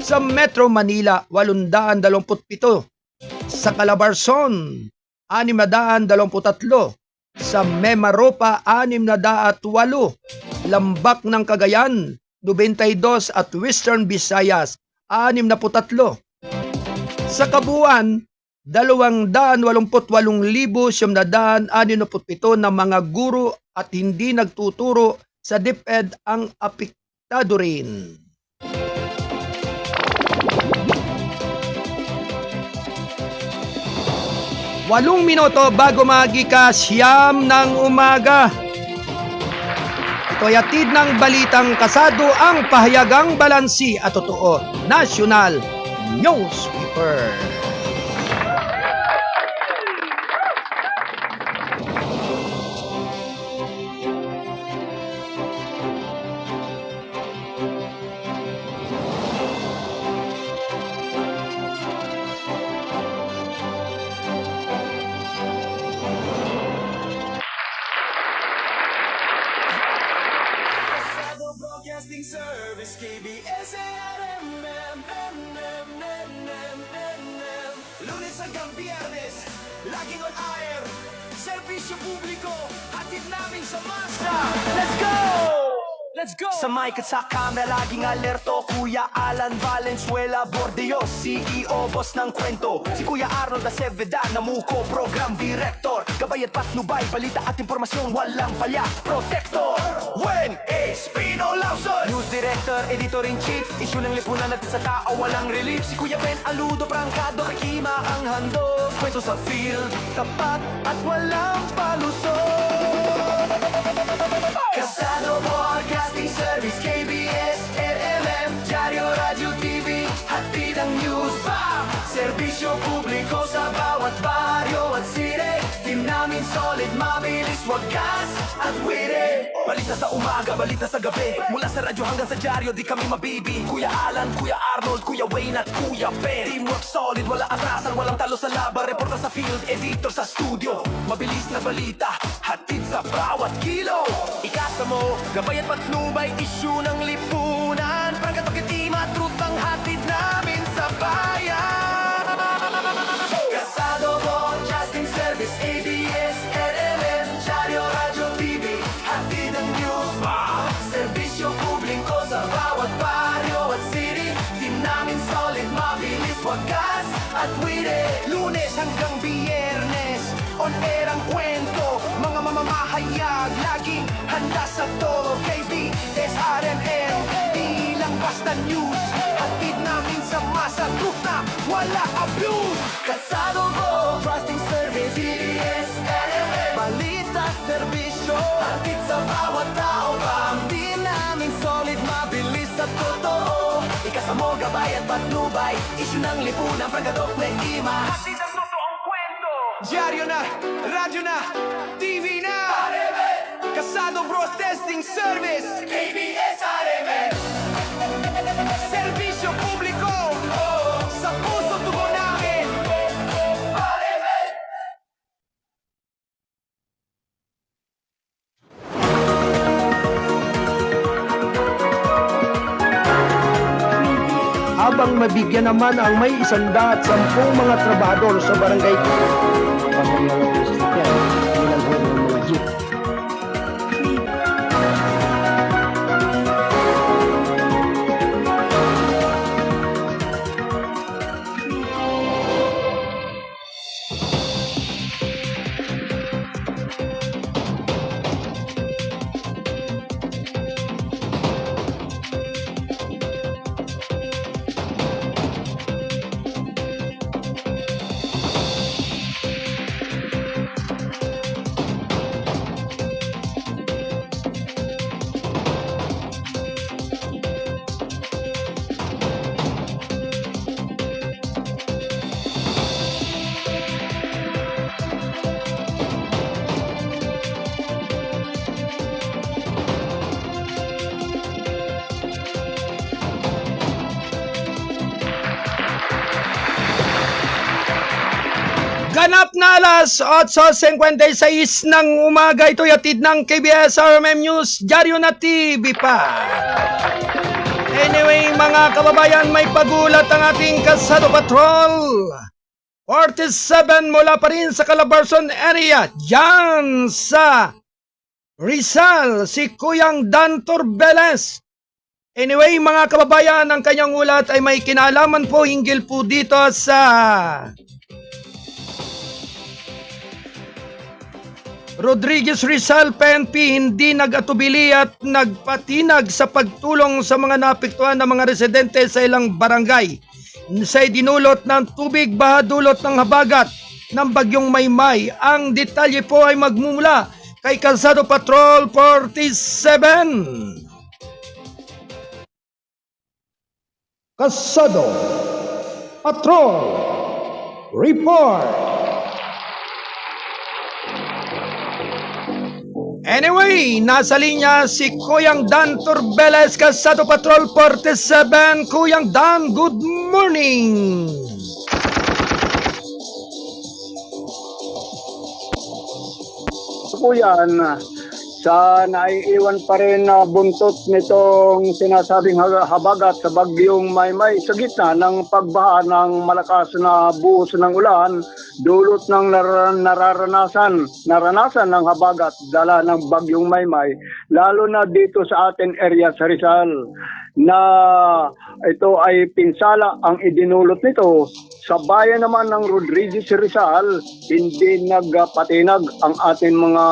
Speaker 2: Sa Metro Manila, 827. Sa Calabarzon, 623. Sa Mimaropa, 608. Lambak ng Cagayan, 92 at Western Visayas, 63. Sa kabuuan, 288,967 na mga guro at hindi nagtuturo sa DepEd ang apektado rin. Walong minuto bago magikas 9 ng umaga. Ito'y hatid ng balitang kasado ang pahayagang balansi at totoo national newspaper.
Speaker 1: Serbisyo publiko, hatid namin sa masa. Let's go! Let's go! Sa mic at sa camera, laging alerto. Kuya Alan Valenzuela Bordeos, CEO, boss ng kwento. Si Kuya Arnold Aceveda, namuko, program director. Gabay at patnubay, balita at impormasyon, walang palya, protector. When is Pino Lawson? News director, editor-in-chief. Issue ng lipunan natin sa tao, walang relief. Si Kuya Ben Aludo, prangkado, kakima ang handog. Kwento sa field, tapat at walang palusot. Kasado Broadcasting Service, KBS, RMM, Diario, Radio, TV, hatid ang news. Serbisyo publiko sa bawat baryo at city. Team namin solid, mabilis, wagas at witty. Balita sa umaga, balita sa gabi. Mula sa radyo hanggang sa diaryo, di kami mabibi. Kuya Alan, Kuya Arnold, Kuya Wayne at Kuya Ben. Teamwork solid, wala atrasan, walang talo sa laban. Reporter sa field, editor sa studio. Mabilis na balita, hatid sa bawat kilo. Ikasa mo, gabay at patnubay, issue ng lipunan. Prangkat pakitima, truth ang hatid namin sa bayan. Kasado Broadcasting Service, ABS, RMN, Diario, Radio, TV, hatid ang news. Serbisyo publiko sa bawat baryo at city. Team namin solid, mabilis, wagas at witty. Lunes hanggang Biyernes, on air ang kwento. Mga mamamahayag, laging handa sa todo. KBS, RMN, di lang basta news. Hatid namin sa masa, truth na wala abuse. Kasado mo, Broadcasting Service, CBS, RMN, balita, serbisyo, hatid sa bawat tao. Pamdi namin solid, mabilis at totoo. Ikasamo, gabay at patnubay, issue ng lipunan, pragadok na ima. Hatid ang totoong kwento. Diaryo na, radyo na, TV na, RMN. Kasado Broadcasting Service, KBS, RMN. Serbisyo publiko, sa puso tugon namin, RMN.
Speaker 2: Habang mabigyan naman ang may 110 mga trabahador sa barangay. Ganap na alas 8:56 ng umaga, ito'y atid ng KBS RMM News, Diaryo na TV pa. Anyway, mga kababayan, may pagulat ang ating Kasado Patrol. 47 mula pa rin sa Calabarzon area, dyan sa Rizal, si Kuyang Dan Torbeles. Anyway, mga kababayan, ang kanyang ulat ay may kinalaman po hinggil po dito sa Rodriguez Rizal PNP hindi nag-atubili at nagpatinag sa pagtulong sa mga naapektuhan ng mga residente sa ilang barangay sa dinulot ng tubig bahadulot ng habagat ng bagyong Maymay. Ang detalye po ay magmumula kay Kasado Patrol 47. Kasado Patrol Report. Anyway, nasa linya si Kuyang Dan Torbeles, Kasado Patrol 47. Kuyang Dan, good morning!
Speaker 5: Po yan, sa naiiwan pa rin na buntot nitong sinasabing habagat sa bagyong Maymay sa gitna ng pagbaha ng malakas na buhos ng ulan dulot ng naranasan ng habagat dala ng bagyong Maymay, lalo na dito sa ating area sa Rizal, na ito ay pinsala ang idinulot nito. Sa bayan naman ng Rodriguez, Rizal, hindi nagpatinag ang ating mga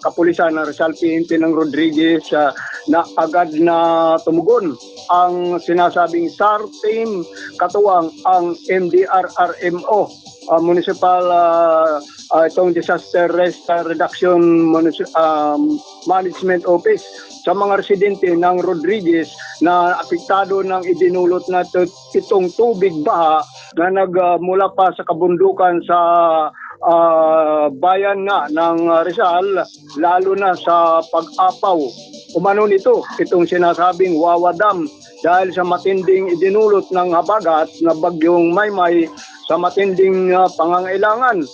Speaker 5: kapulisan na Rizal PNP ng Rodriguez na agad na tumugon ang sinasabing SAR team, katuwang ang MDRRMO, Municipal itong Disaster Risk Reduction Management Office, sa mga residente ng Rodriguez na apektado ng idinulot na itong tubig baha na nagmula pa sa kabundukan sa bayan nga ng Rizal, lalo na sa pag-apaw umano nito, itong sinasabing Wawa Dam, dahil sa matinding idinulot ng habagat na bagyong Maymay. Sa matinding pangangailangan,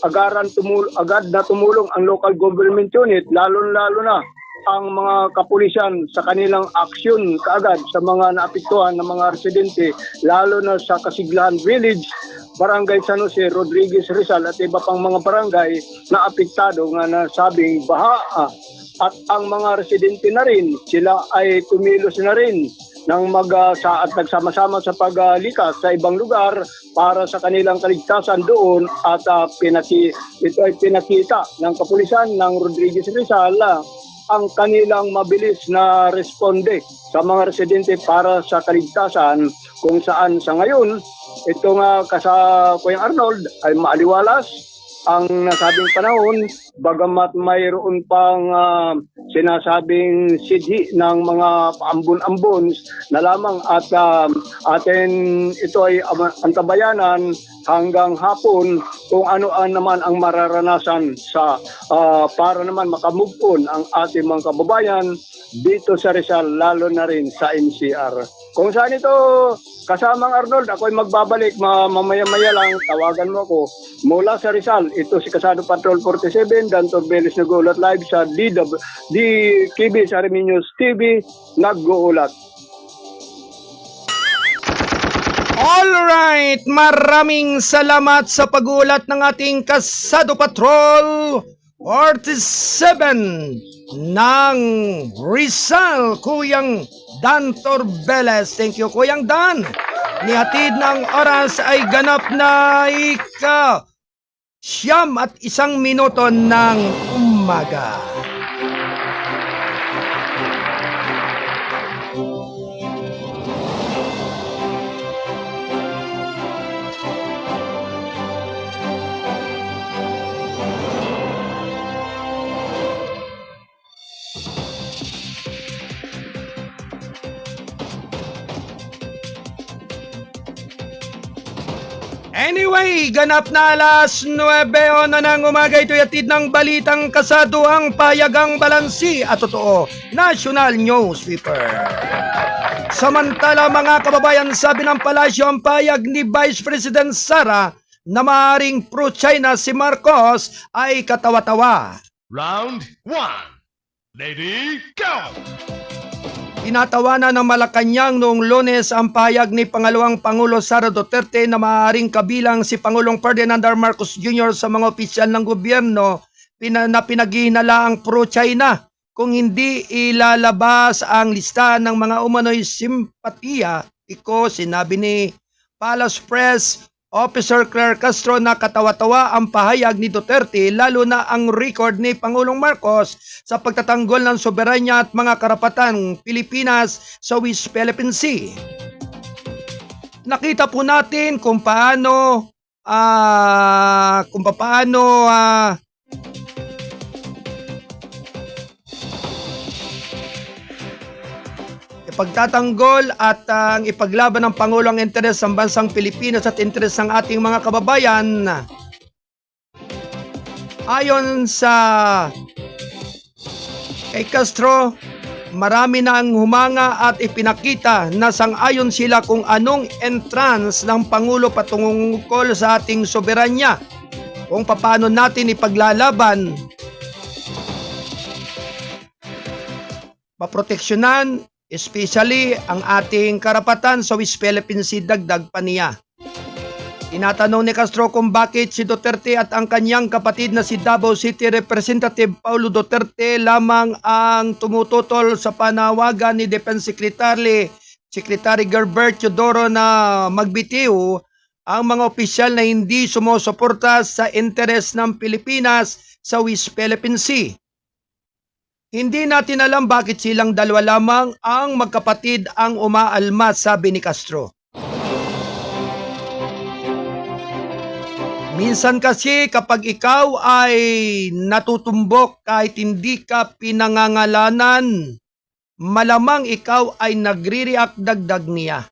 Speaker 5: agad na tumulong ang local government unit, lalo na ang mga kapulisan sa kanilang aksyon kaagad sa mga naapektuhan ng mga residente, lalo na sa Kasiglahan Village, Barangay San Jose, Rodriguez, Rizal at iba pang mga barangay na apektado nga na sabing baha. At ang mga residente na rin, sila ay tumilos na rin nang at nagsama-sama sa paglikas sa ibang lugar para sa kanilang kaligtasan doon, at ito ay pinakita ng kapulisan ng Rodriguez, Rizal ang kanilang mabilis na responde sa mga residente para sa kaligtasan, kung saan sa ngayon ito nga Kuyang Arnold ay maaliwalas ang nasabing panahon, bagamat mayroon pang sinasabing sidhi ng mga paambon-ambon na lamang, at atin ito ay antabayanan hanggang hapon kung ano naman ang mararanasan sa para naman makamove on ang ating mga kababayan dito sa Rizal, lalo na rin sa NCR. Kung saan ito kasamang Arnold, ako ay magbabalik mamaya-maya lang, tawagan mo ako mula sa Rizal. Ito si Kasado Patrol 47, Dan Torbeles nag-uulat live sa DKB sa Armenius TV, nag-uulat.
Speaker 2: Alright, maraming salamat sa pag-uulat ng ating Kasado Patrol 47 ng Rizal, Kuyang Dan Torbeles. Thank you, Kuyang Dan. Nihatid ng oras ay ganap na ika-1 minuto ng umaga. Anyway, ganap na alas 9 na ng umaga. Ito'y atid ng balitang kasaduang payagang balansi at totoo National Newspaper. Samantala mga kababayan, sabi ng palasyo ang payag ni Vice President Sara na maaaring pro-China si Marcos ay katawa-tawa.
Speaker 4: Round 1. Lady, go!
Speaker 2: Tinatawanan ng Malacanang noong Lunes ang pahayag ni Pangalawang Pangulo Sara Duterte na maaaring kabilang si Pangulong Ferdinand R. Marcos Jr. sa mga opisyal ng gobyerno na pinaghihinala ang pro-China kung hindi ilalabas ang listahan ng mga umano'y simpatiya. Sinabi ni Palace Press Officer Claire Castro na katawa-tawa ang pahayag ni Duterte, lalo na ang record ni Pangulong Marcos sa pagtatanggol ng soberanya at mga karapatan Pilipinas sa West Philippine Sea. Nakita po natin kung paano ipagtatanggol at ang ipaglaban ng Pangulo ang interes ng bansang Pilipinas at interes ng ating mga kababayan. Ayon sa kay Castro, marami na ang humanga at ipinakita na sang-ayon sila kung anong entrance ng Pangulo patungkol sa ating soberanya, kung paano natin ipaglalaban maproteksyonan, especially ang ating karapatan sa West Philippine Sea, dagdag pa niya. Tinatanong ni Castro kung bakit si Duterte at ang kanyang kapatid na si Davao City Representative Paulo Duterte lamang ang tumututol sa panawagan ni Defense Secretary Gerbert Teodoro na magbitiw ang mga opisyal na hindi sumusuporta sa interes ng Pilipinas sa West Philippine Sea. Hindi natin alam bakit silang dalawa lamang ang magkapatid ang umaalma, sabi ni Castro. Minsan kasi kapag ikaw ay natutumbok kahit hindi ka pinangangalanan, malamang ikaw ay nagre-react, dagdag niya.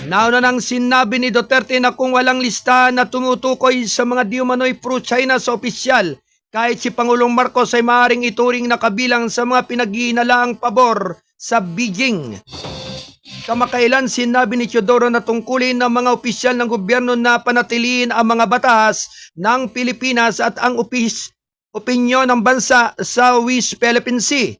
Speaker 2: Nauna nang sinabi ni Duterte na kung walang listahan na tumutukoy sa mga di umano'y pro-China sa opisyal, kahit si Pangulong Marcos ay maaaring ituring na kabilang sa mga pinag-iinalaang pabor sa Beijing. Kamakailan sinabi ni Teodoro na tungkulin ng mga opisyal ng gobyerno na panatiliin ang mga batas ng Pilipinas at ang opinyon ng bansa sa West Philippine Sea.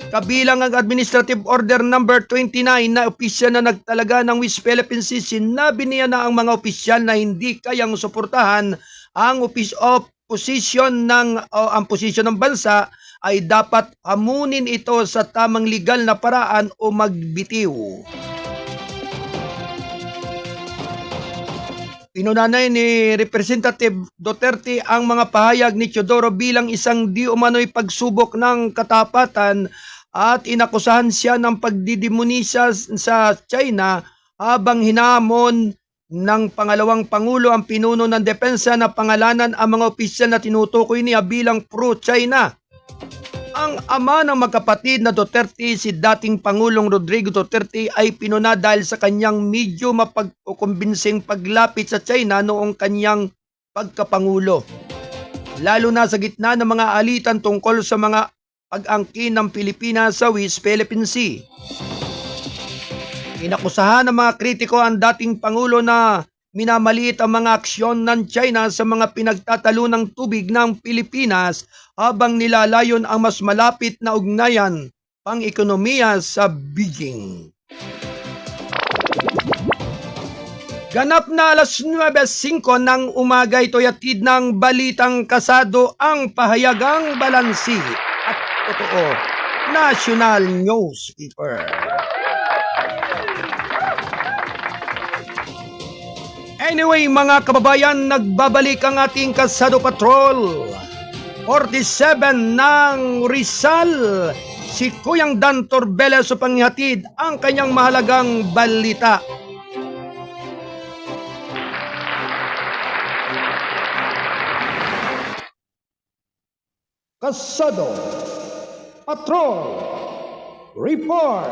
Speaker 2: Kabilang ang Administrative Order Number 29 na opisyal na nagtalaga ng West Philippine Sea, sinabi niya na ang mga opisyal na hindi kayang suportahan ang posisyon ng bansa ay dapat hamunin ito sa tamang legal na paraan o magbitiw. Pinunanay ni Representative Duterte ang mga pahayag ni Teodoro bilang isang di umano'y pagsubok ng katapatan at inakusahan siya ng pagdidemonisa sa China habang hinamon ng pangalawang Pangulo ang pinuno ng depensa na pangalanan ang mga opisyal na tinutukoy niya bilang pro-China. Ang ama ng magkapatid na Duterte, si dating Pangulong Rodrigo Duterte, ay pinuna dahil sa kanyang medyo mapagkukumbinsing paglapit sa China noong kanyang pagkapangulo. Lalo na sa gitna ng mga alitan tungkol sa mga pag-angkin ng Pilipinas sa West Philippine Sea. Inakusahan ng mga kritiko ang dating Pangulo na minamaliit ang mga aksyon ng China sa mga pinagtatalo ng tubig ng Pilipinas habang nilalayon ang mas malapit na ugnayan pang-ekonomiya sa Beijing. Ganap na alas 9:05 ng umaga, ito'y atid ng Balitang Kasado, ang pahayagang balansi at totoo. National Newspaper. Anyway mga kababayan, nagbabalik ang ating Kasado Patrol. 47 ng Rizal, si Kuyang Dan Torbeles upang ihatid ang kanyang mahalagang balita. Kasado Patrol Report.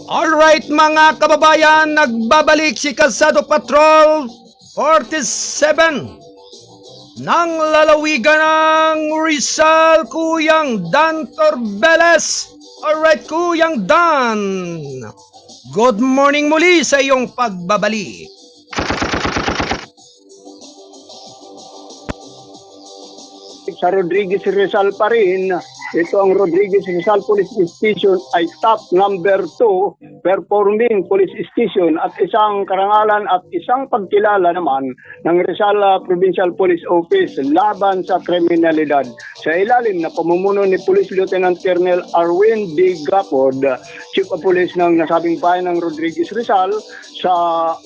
Speaker 2: Alright mga kababayan, nagbabalik si Kasado Patrol 47 ng lalawigan ng Rizal, Kuyang Dan Torbeles. Alright Kuyang Dan, good morning muli sa iyong pagbabalik.
Speaker 5: Sa Rodriguez Rizal pa rin, ito ang Rodriguez Rizal Police Station ay top number 2 performing police station at isang karangalan at isang pagkilala naman ng Rizal Provincial Police Office laban sa kriminalidad. Sa ilalim na pamumuno ni Police Lieutenant Colonel Arwin D. Gapod, Chief of Police ng nasabing bayan ng Rodriguez Rizal, sa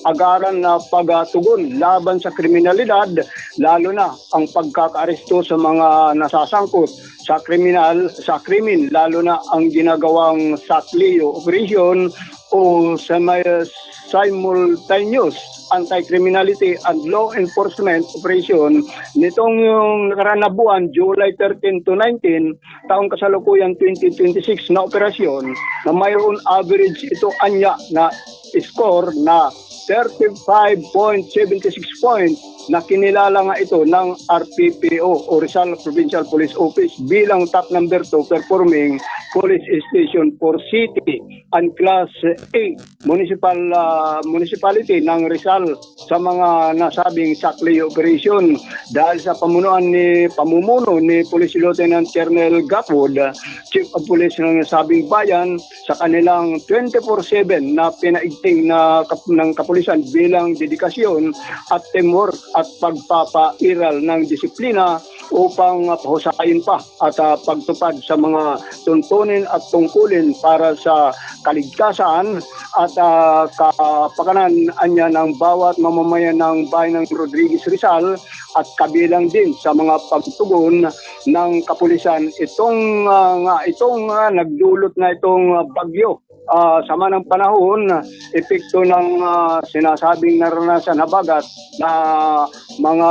Speaker 5: agaran na pagtugon laban sa kriminalidad, lalo na ang pagkakaaresto sa mga nasasangkot sa krimen, lalo na ang ginagawang SACLEO operation o simultaneous anti-criminality and law enforcement operation nitong yung nakaraan na buwan, July 13 to 19, taong kasalukuyan 2026 na operasyon na mayroon average ito anya na score na 35.76 points na kinilala nga ito ng RPPO o Rizal Provincial Police Office bilang top number 2 performing police station for city and class A municipality ng Rizal sa mga nasabing sakli operation dahil sa pamumuno ni Police Lieutenant Colonel Gapwood, Chief of Police ng nasabing bayan, sa kanilang 24/7 na pinaigting ng kapulisan bilang dedikasyon at teamwork at pagpapairal ng disiplina upang pahusayin pa at pagtupad sa mga tuntunin at tungkulin para sa kaligtasan at kapakanan anya ng bawat mamamayan ng bayan ng Rodriguez Rizal at kabilang din sa mga pagtugon ng kapulisan itong nagdulot na itong bagyo. Sama ng panahon, epekto ng sinasabing naranasan habagat na mga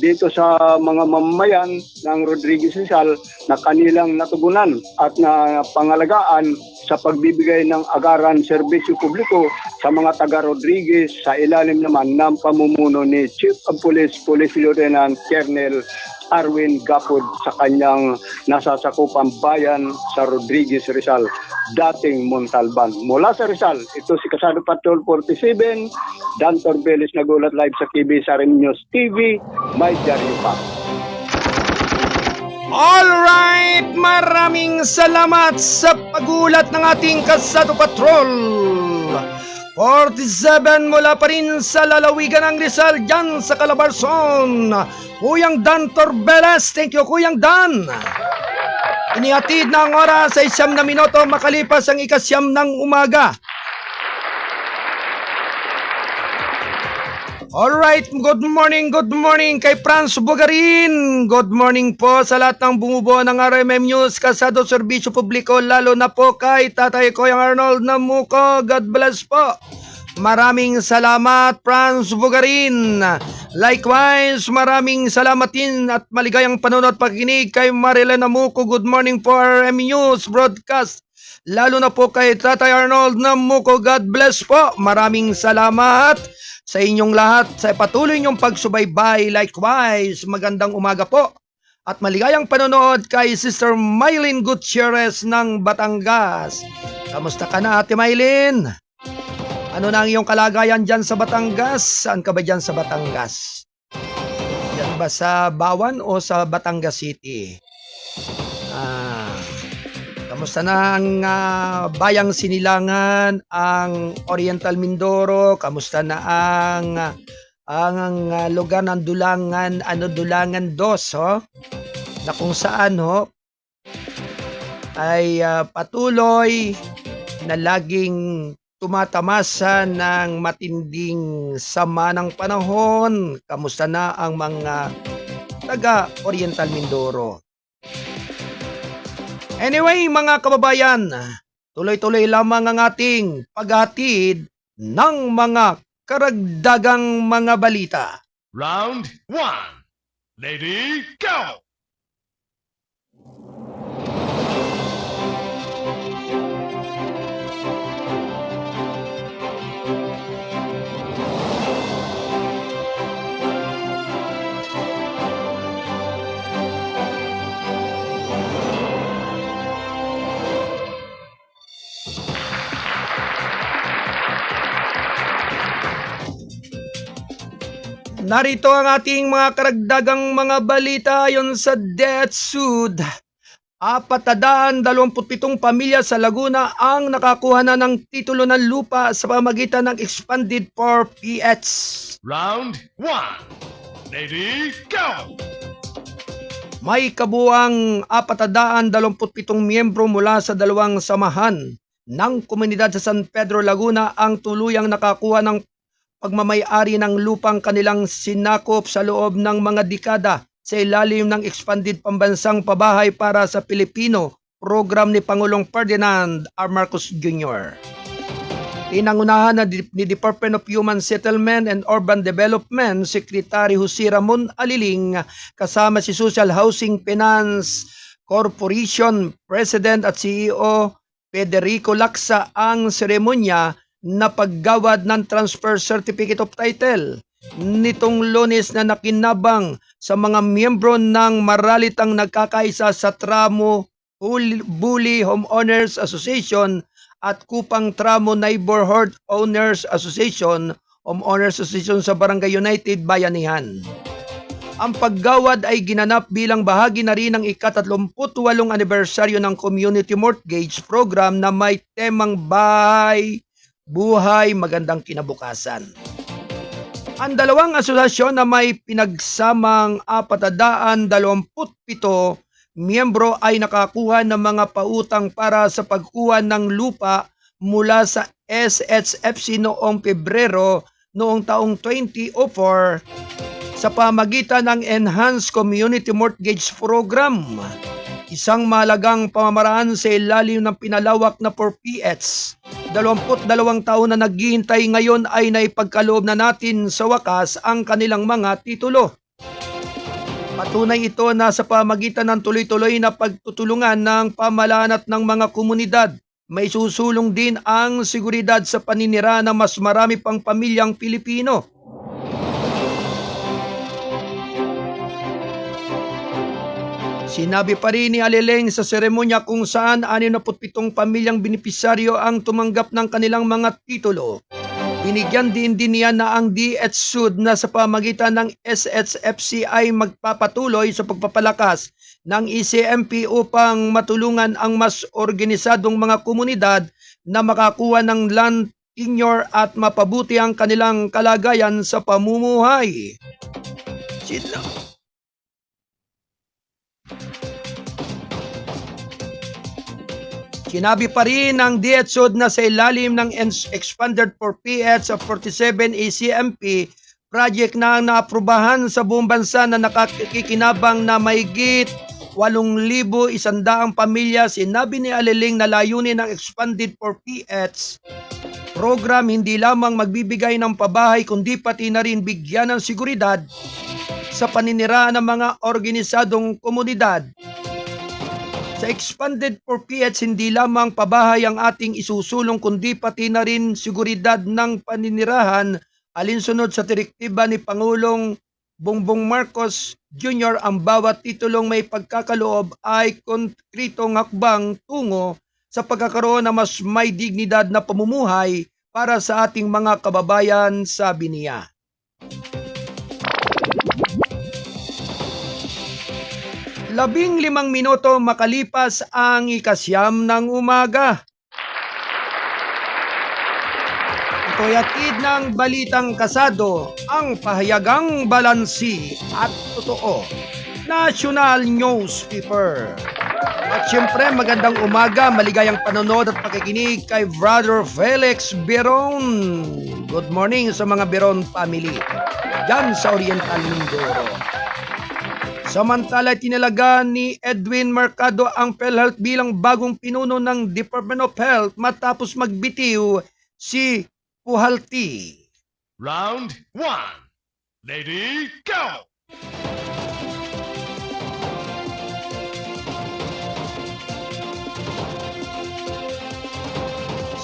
Speaker 5: dito sa mga mamamayan ng Rodriguez Rizal na kanilang natugunan at na pangalagaan sa pagbibigay ng agaran serbisyo publiko sa mga taga Rodriguez sa ilalim naman ng pamumuno ni Chief of Police, Police Lieutenant Colonel Arwin Gapod sa kanyang nasasakupang bayan sa Rodriguez Rizal, dating Montalban. Mula sa Rizal, ito si Kasado Patrol 47, Dan Torbeles nagulat live sa TV Sarin News TV, may Dario pa.
Speaker 2: Alright, maraming salamat sa pagulat ng ating Kasado Patrol 47 mula pa rin sa lalawigan ng Rizal dyan sa Calabarzon. Kuyang Dan Torbeles, thank you Kuyang Dan. Inihatid na ang oras sa 9 na minuto makalipas ang 9 ng umaga. Alright, good morning kay Franz Bugarin. Good morning po sa lahat ng bumubuo ng RMM News, Kasado Serbisyo Publiko, lalo na po kay Tatay Koyang Arnold Namuco. God bless po. Maraming salamat, Franz Bugarin. Likewise, maraming salamat din at maligayang panonood pakikinig kay Marilyn Namuco. Good morning po RMM News Broadcast. Lalo na po kay Tatay Arnold Namuco. God bless po. Maraming salamat sa inyong lahat sa patuloy niyong pagsubaybay. Likewise, magandang umaga po at maligayang panonood kay Sister Mylene Gutierrez ng Batangas. Kamusta ka na, Ate Mylene? Ano na ang iyong kalagayan dyan sa Batangas? Saan ka ba dyan sa Batangas? Dyan ba sa Bawan o sa Batangas City? Kamusta na ang Bayang Sinilangan, ang Oriental Mindoro? Kamusta na ang lugar ng Dulangan, Dulangan 2, na kung saan ay patuloy na laging tumatamasa ng matinding sama ng panahon. Kamusta na ang mga taga Oriental Mindoro? Anyway, mga kababayan, tuloy-tuloy lamang ang ating paghatid ng mga karagdagang mga balita.
Speaker 4: Round 1. Lady, go!
Speaker 2: Narito ang ating mga karagdagang mga balita ayon sa DepEd. 427 pamilya sa Laguna ang nakakuha na ng titulo ng lupa sa pamamagitan ng Expanded 4PH.
Speaker 4: Round 1. Lady, go!
Speaker 2: May kabuang 427 miyembro mula sa dalawang samahan ng komunidad sa San Pedro, Laguna ang tuluyang nakakuha ng pagmamay-ari ng lupang kanilang sinakop sa loob ng mga dekada sa ilalim ng Expanded Pambansang Pabahay para sa Pilipino program ni Pangulong Ferdinand R. Marcos Jr. Pinangunahan ni Department of Human Settlement and Urban Development Secretary Jose Ramon Aliling kasama si Social Housing Finance Corporation President at CEO Federico Lacsa ang seremonya na paggawad ng Transfer Certificate of Title. nitong Lunes na nakinabang sa mga miyembro ng maralitang nagkakaisa sa Tramo Bully Homeowners Association at Kupang Tramo Neighborhood Owners Association, Homeowners Association sa Barangay United Bayanihan. Ang paggawad ay ginanap bilang bahagi na rin ng ika-38 anibersaryo ng Community Mortgage Program na may temang bahay, buhay, magandang kinabukasan. Ang dalawang asosasyon na may pinagsamang 427 miyembro ay nakakuha ng mga pautang para sa pagkuha ng lupa mula sa SHFC noong Pebrero noong taong 2004 sa pamagitan ng Enhanced Community Mortgage Program, isang mahalagang pamamaraan sa ilalim ng pinalawak na 4PH. 22 taon na naghihintay ngayon ay naipagkaloob na natin sa wakas ang kanilang mga titulo. Patunay ito na sa pamagitan ng tuloy-tuloy na pagtutulungan ng pamahalaan at ng mga komunidad, may susulong din ang seguridad sa paninira ng mas marami pang pamilyang Pilipino. Sinabi pa rin ni Alileng sa seremonya kung saan 67 pamilyang benepisyaryo ang tumanggap ng kanilang mga titulo. Binigyan din niya na ang DHSUD na sa pamagitan ng SHFC ay magpapatuloy sa pagpapalakas ng ECMP upang matulungan ang mas organisadong mga komunidad na makakuha ng land tenure at mapabuti ang kanilang kalagayan sa pamumuhay. Sinabi pa rin ng DHSUD na sa ilalim ng Expanded 4PH of 47 ACMP project na naaprubahan sa buong bansa na nakakikinabang na mahigit 8,100 pamilya. Sinabi ni Aliling na layunin ng Expanded 4PH program hindi lamang magbibigay ng pabahay kundi pati na rin bigyan ng seguridad sa paniniraan ng mga organisadong komunidad. Sa Expanded 4PH, hindi lamang pabahay ang ating isusulong kundi pati na rin seguridad ng paninirahan alinsunod sa direktiba ni Pangulong Bongbong Marcos Jr. Ang bawat titulong may pagkakaloob ay konkretong hakbang tungo sa pagkakaroon ng mas may dignidad na pamumuhay para sa ating mga kababayan, sabi niya. Labing 5 minuto makalipas ang 9:00 ng umaga. Ito'y hatid ng Balitang Kasado, ang pahayagang balansi at totoo. National Newspaper. At syempre magandang umaga, maligayang panonood at pakikinig kay Brother Felix Beron. Good morning sa mga Beron family dyan sa Oriental Mindoro. Samantala, tinalaga ni Edwin Mercado ang PhilHealth bilang bagong pinuno ng Department of Health matapos magbitiw si Puhalti.
Speaker 4: Round 1. Lady, go!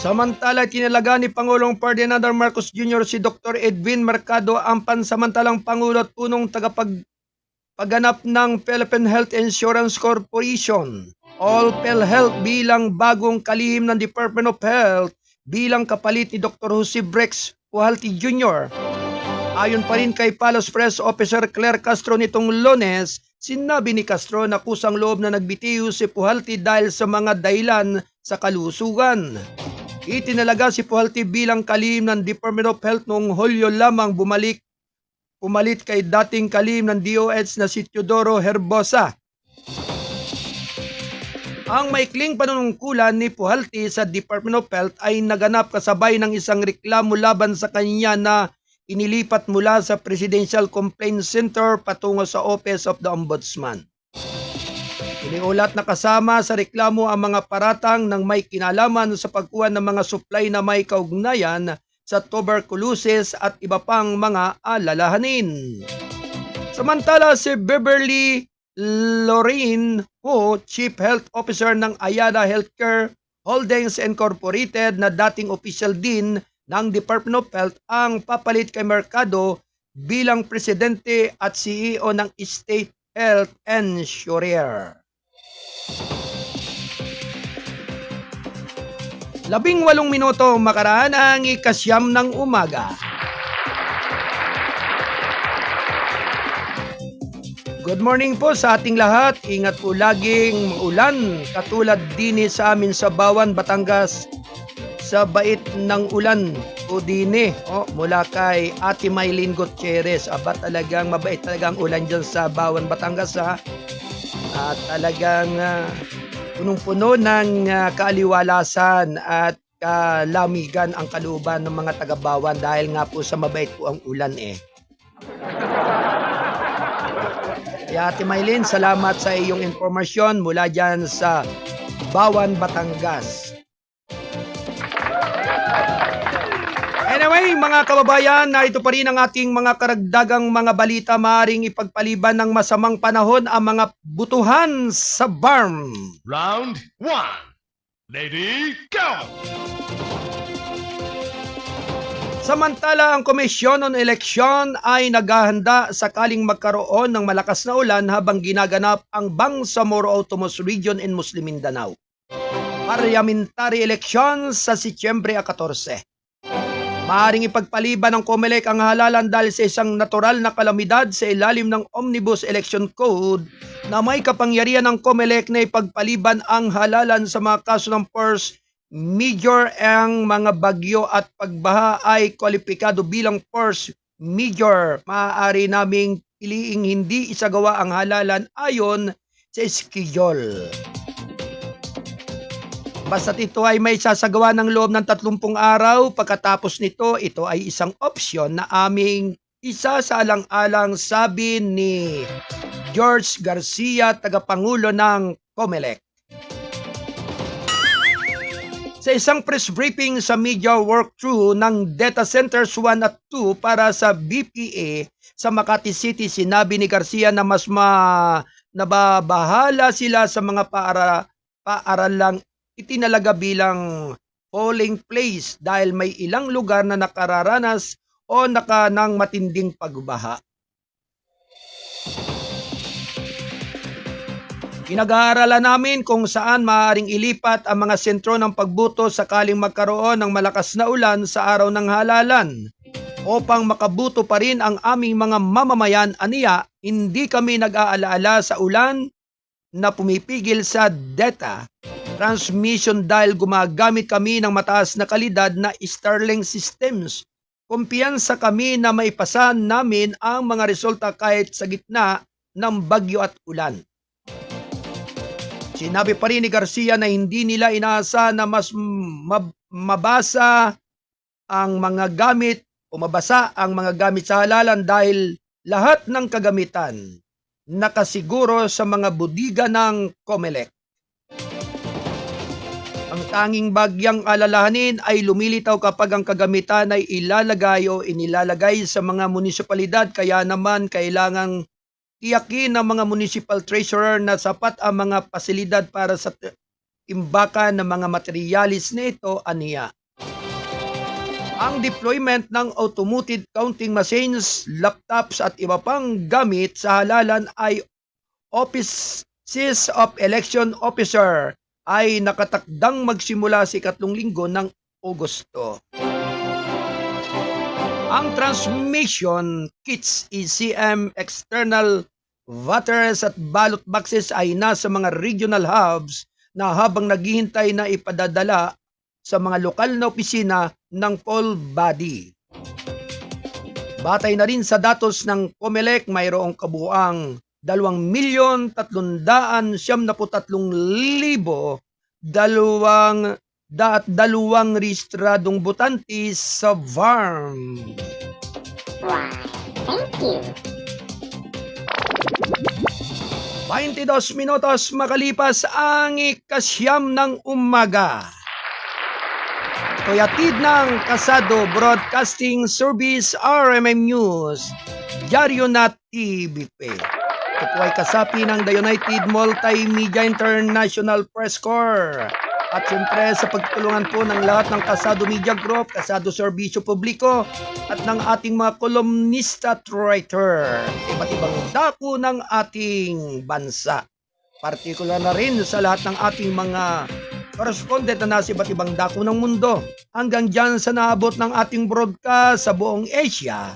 Speaker 2: Samantala, tinalaga ni Pangulong Ferdinand Marcos Jr. si Dr. Edwin Mercado ang pansamantalang Pangulo at punong tagapagganap ng Philippine Health Insurance Corporation, All PhilHealth bilang bagong kalihim ng Department of Health bilang kapalit ni Dr. Jose Brex Puhalti Jr. Ayon pa rin kay Palos Press Officer Claire Castro nitong Lunes, sinabi ni Castro na kusang loob na nagbitiw si Puhalti dahil sa mga dahilan sa kalusugan. Itinalaga si Puhalti bilang kalihim ng Department of Health noong Hulyo lamang pumalit kay dating kalihim ng DOH na si Teodoro Herbosa. Ang maikling panunungkulan ni Puhalti sa Department of Health ay naganap kasabay ng isang reklamo laban sa kanya na inilipat mula sa Presidential Complaint Center patungo sa Office of the Ombudsman. Iniulat na kasama sa reklamo ang mga paratang ng may kinalaman sa pagkuha ng mga supply na may kaugnayan sa tuberculosis at iba pang mga alalahanin. Samantala, si Beverly Lorraine Ho, Chief Health Officer ng Ayala Healthcare Holdings Incorporated na dating official din ng Department of Health ang papalit kay Mercado bilang presidente at CEO ng State Health Insurer. 18 minuto makaraan ang ikasyam ng umaga. Good morning po sa ating lahat. Ingat po laging maulan katulad din sa amin sa Bawan, Batangas. Sa bait ng ulan o dine mula kay Ate Maylene Gutierrez. Aba, talagang mabait talagang ulan dyan sa Bawan, Batangas ha. At talagang punong-puno ng kaaliwalasan at kalamigan ang kalooban ng mga taga-Bawan dahil nga po sa mabait po ang ulan eh. Kaya Ate Maylene, salamat sa iyong informasyon mula dyan sa Bawan, Batangas. Anyway, mga kababayan, na ito pa rin ang ating mga karagdagang mga balita. Maaaring ipagpaliban ng masamang panahon ang mga butuhan sa BARM.
Speaker 4: Round 1. Lady, go!
Speaker 2: Samantala, ang Komisyon on Election ay naghahanda sakaling magkaroon ng malakas na ulan habang ginaganap ang Bangsamoro Autonomous Region in Muslim Mindanao. Parliamentary elections sa Setyembre 14. Maaaring ipagpaliban ng COMELEC ang halalan dahil sa isang natural na kalamidad sa ilalim ng Omnibus Election Code na may kapangyarihan ng COMELEC na ipagpaliban ang halalan sa mga kaso ng force major. Ang mga bagyo at pagbaha ay kwalipikado bilang force major. Maaari naming piliing hindi isagawa ang halalan ayon sa schedule. Basta't ito ay may sasagawa ng loob ng 30 araw. Pagkatapos nito, ito ay isang opsyon na aming isa sa alang-alang, sabi ni George Garcia, tagapangulo ng COMELEC. Sa isang press briefing sa media walkthrough ng Data Centers 1 at 2 para sa BPA sa Makati City, sinabi ni Garcia na mas nababahala sila sa mga paaralang itinalaga bilang polling place dahil may ilang lugar na nakararanas o ng matinding pagbaha. Pinag-aaralan namin kung saan maaaring ilipat ang mga sentro ng pagbuto sakaling magkaroon ng malakas na ulan sa araw ng halalan. Upang makabuto pa rin ang aming mga mamamayan, aniya, hindi kami nag-aalaala sa ulan na pumipigil sa data transmission dahil gumagamit kami ng mataas na kalidad na Starlink systems. Kumpiyansa kami na maipasa namin ang mga resulta kahit sa gitna ng bagyo at ulan. Sinabi pa rin ni Garcia na hindi nila inaasa na mas mabasa ang mga gamit o mabasa ang mga gamit sa halalan dahil lahat ng kagamitan nakasiguro sa mga budiga ng COMELEC. Ang tanging bagyang alalahanin ay lumilitaw kapag ang kagamitan ay ilalagay o inilalagay sa mga munisipalidad, kaya naman kailangang tiyakin ng mga municipal treasurer na sapat ang mga pasilidad para sa imbakan ng mga materialis na ito, aniya. Ang deployment ng automated counting machines, laptops at iba pang gamit sa halalan ay Offices of Election Officer ay nakatakdang magsimula sa 3 linggo ng Agosto. Ang transmission kits, ECM, external voters at ballot boxes ay nasa mga regional hubs na habang naghihintay na ipadadala sa mga lokal na opisina ng poll body. Batay na rin sa datos ng COMELEC, mayroong kabuuang 2,073,202 rehistradong botante sa VARM.
Speaker 6: Thank you.
Speaker 2: 22 minutos makalipas ang 9 ng umaga. Ito'y atid ng Kasado Broadcasting Service, RMM News, Diaryo na TVP. Ito po ay kasapi ng The United Multimedia International Press Corps At siyempre sa pagtulungan po ng lahat ng Kasado Media Group, Kasado Serbisyo Publiko at ng ating mga kolumnista at writer. Iba't ibang dako ng ating bansa. Partikular na rin sa lahat ng ating mga correspondent na nasa iba't ibang dako ng mundo. Hanggang dyan sa naabot ng ating broadcast sa buong Asia,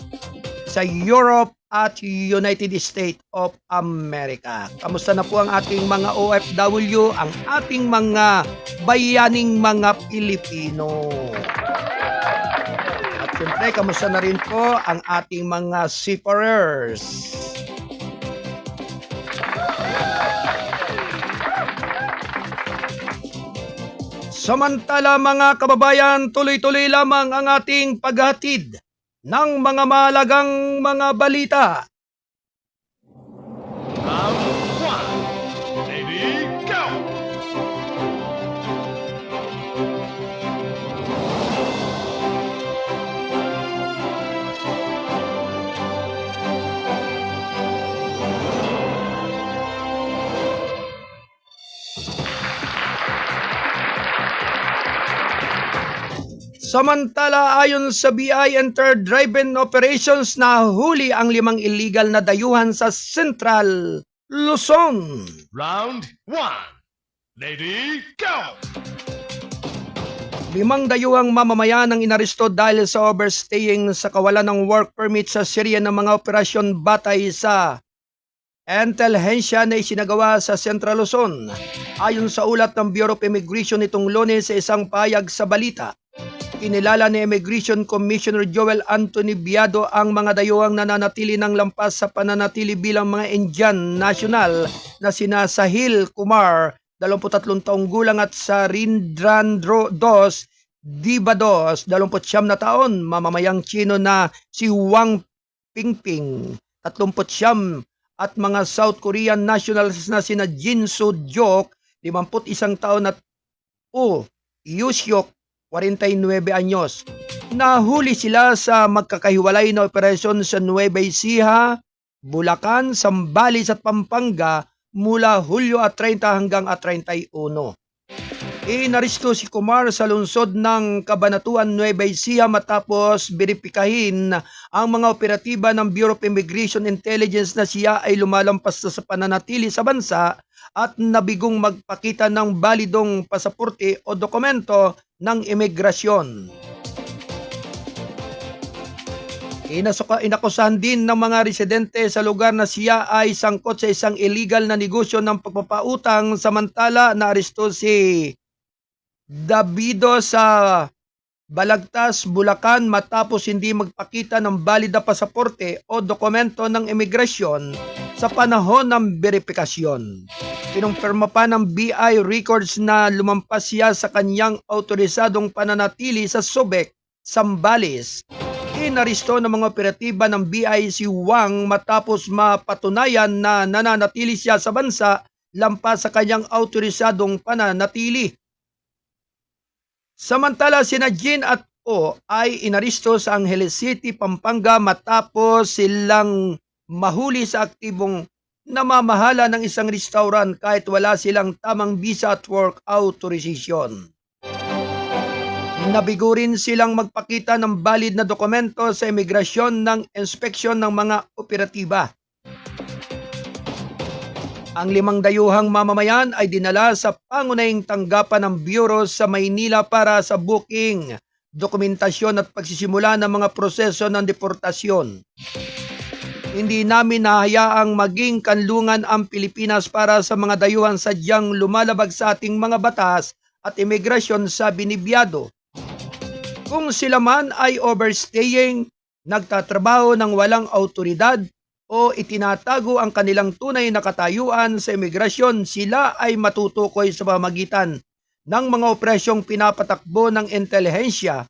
Speaker 2: sa Europe at United States of America. Kamusta na po ang ating mga OFW, ang ating mga bayaning mga Pilipino? At siyempre, kamusta na rin po ang ating mga seafarers? Samantala mga kababayan, tuloy-tuloy lamang ang ating paghatid ng mga mahalagang mga balita.
Speaker 4: Round 1. Ready, go!
Speaker 2: Samantala, ayon sa BI Inter-Driven Operations, nahuli ang 5 illegal na dayuhan sa Central Luzon.
Speaker 4: Round 1. Ready, go!
Speaker 2: 5 dayuhang mamamayan ang inaresto dahil sa overstaying sa kawalan ng work permit sa serye ng mga operasyon batay sa intelihensya na isinagawa sa Central Luzon. Ayon sa ulat ng Bureau of Immigration itong Lunes sa isang pahayag sa balita, kinilala ni Immigration Commissioner Joel Anthony Biado ang mga dayuhang nananatili ng lampas sa pananatili bilang mga Indian national na sina Sahil Kumar, 23 taong gulang at Sarindran Dos Dibados, 29 na taon, mamamayang Chino na si Wang Pingping, 39 at mga South Korean nationals na sina Jin Soo-jok, 51 taon at Yusyok, 49 anyos. Nahuli sila sa magkakahiwalay na operasyon sa Nueva Ecija, Bulacan, Zambales at Pampanga mula Hulyo at 30 hanggang 31. Inaresto si Kumar sa lungsod ng Cabanatuan, Nueva Ecija matapos beripikahin ang mga operatiba ng Bureau of Immigration Intelligence na siya ay lumalampas na sa pananatili sa bansa at nabigong magpakita ng balidong pasaporte o dokumento ng imigrasyon. Inakusahan din ng mga residente sa lugar na siya ay sangkot sa isang illegal na negosyo ng pagpapautang, samantala naaresto si Davido sa Balagtas, Bulacan matapos hindi magpakita ng valid na pasaporte o dokumento ng imigrasyon sa panahon ng beripikasyon. Kinumpirma pa ng BI records na lumampas siya sa kanyang autorisadong pananatili sa Subic, Zambales. Inaresto ng mga operatiba ng BI si Wang matapos mapatunayan na nananatili siya sa bansa lampas sa kanyang autorisadong pananatili. Samantala, sina Jin at O ay inaresto sa Angeles City, Pampanga matapos silang mahuli sa aktibong namamahala ng isang restaurant kahit wala silang tamang visa at work authorization. Nabigo rin silang magpakita ng valid na dokumento sa imigrasyon ng inspeksyon ng mga operatiba. Ang 5 dayuhang mamamayan ay dinala sa pangunahing tanggapan ng Bureau sa Maynila para sa booking, dokumentasyon at pagsisimula ng mga proseso ng deportasyon. Hindi namin nahayaang maging kanlungan ang Pilipinas para sa mga dayuhan sadyang lumalabag sa ating mga batas at imigrasyon, sabi ni Biado. Kung sila man ay overstaying, nagtatrabaho ng walang autoridad o itinatago ang kanilang tunay na katayuan sa imigrasyon, sila ay matutukoy sa pamamagitan ng mga operasyong pinapatakbo ng intelihensya.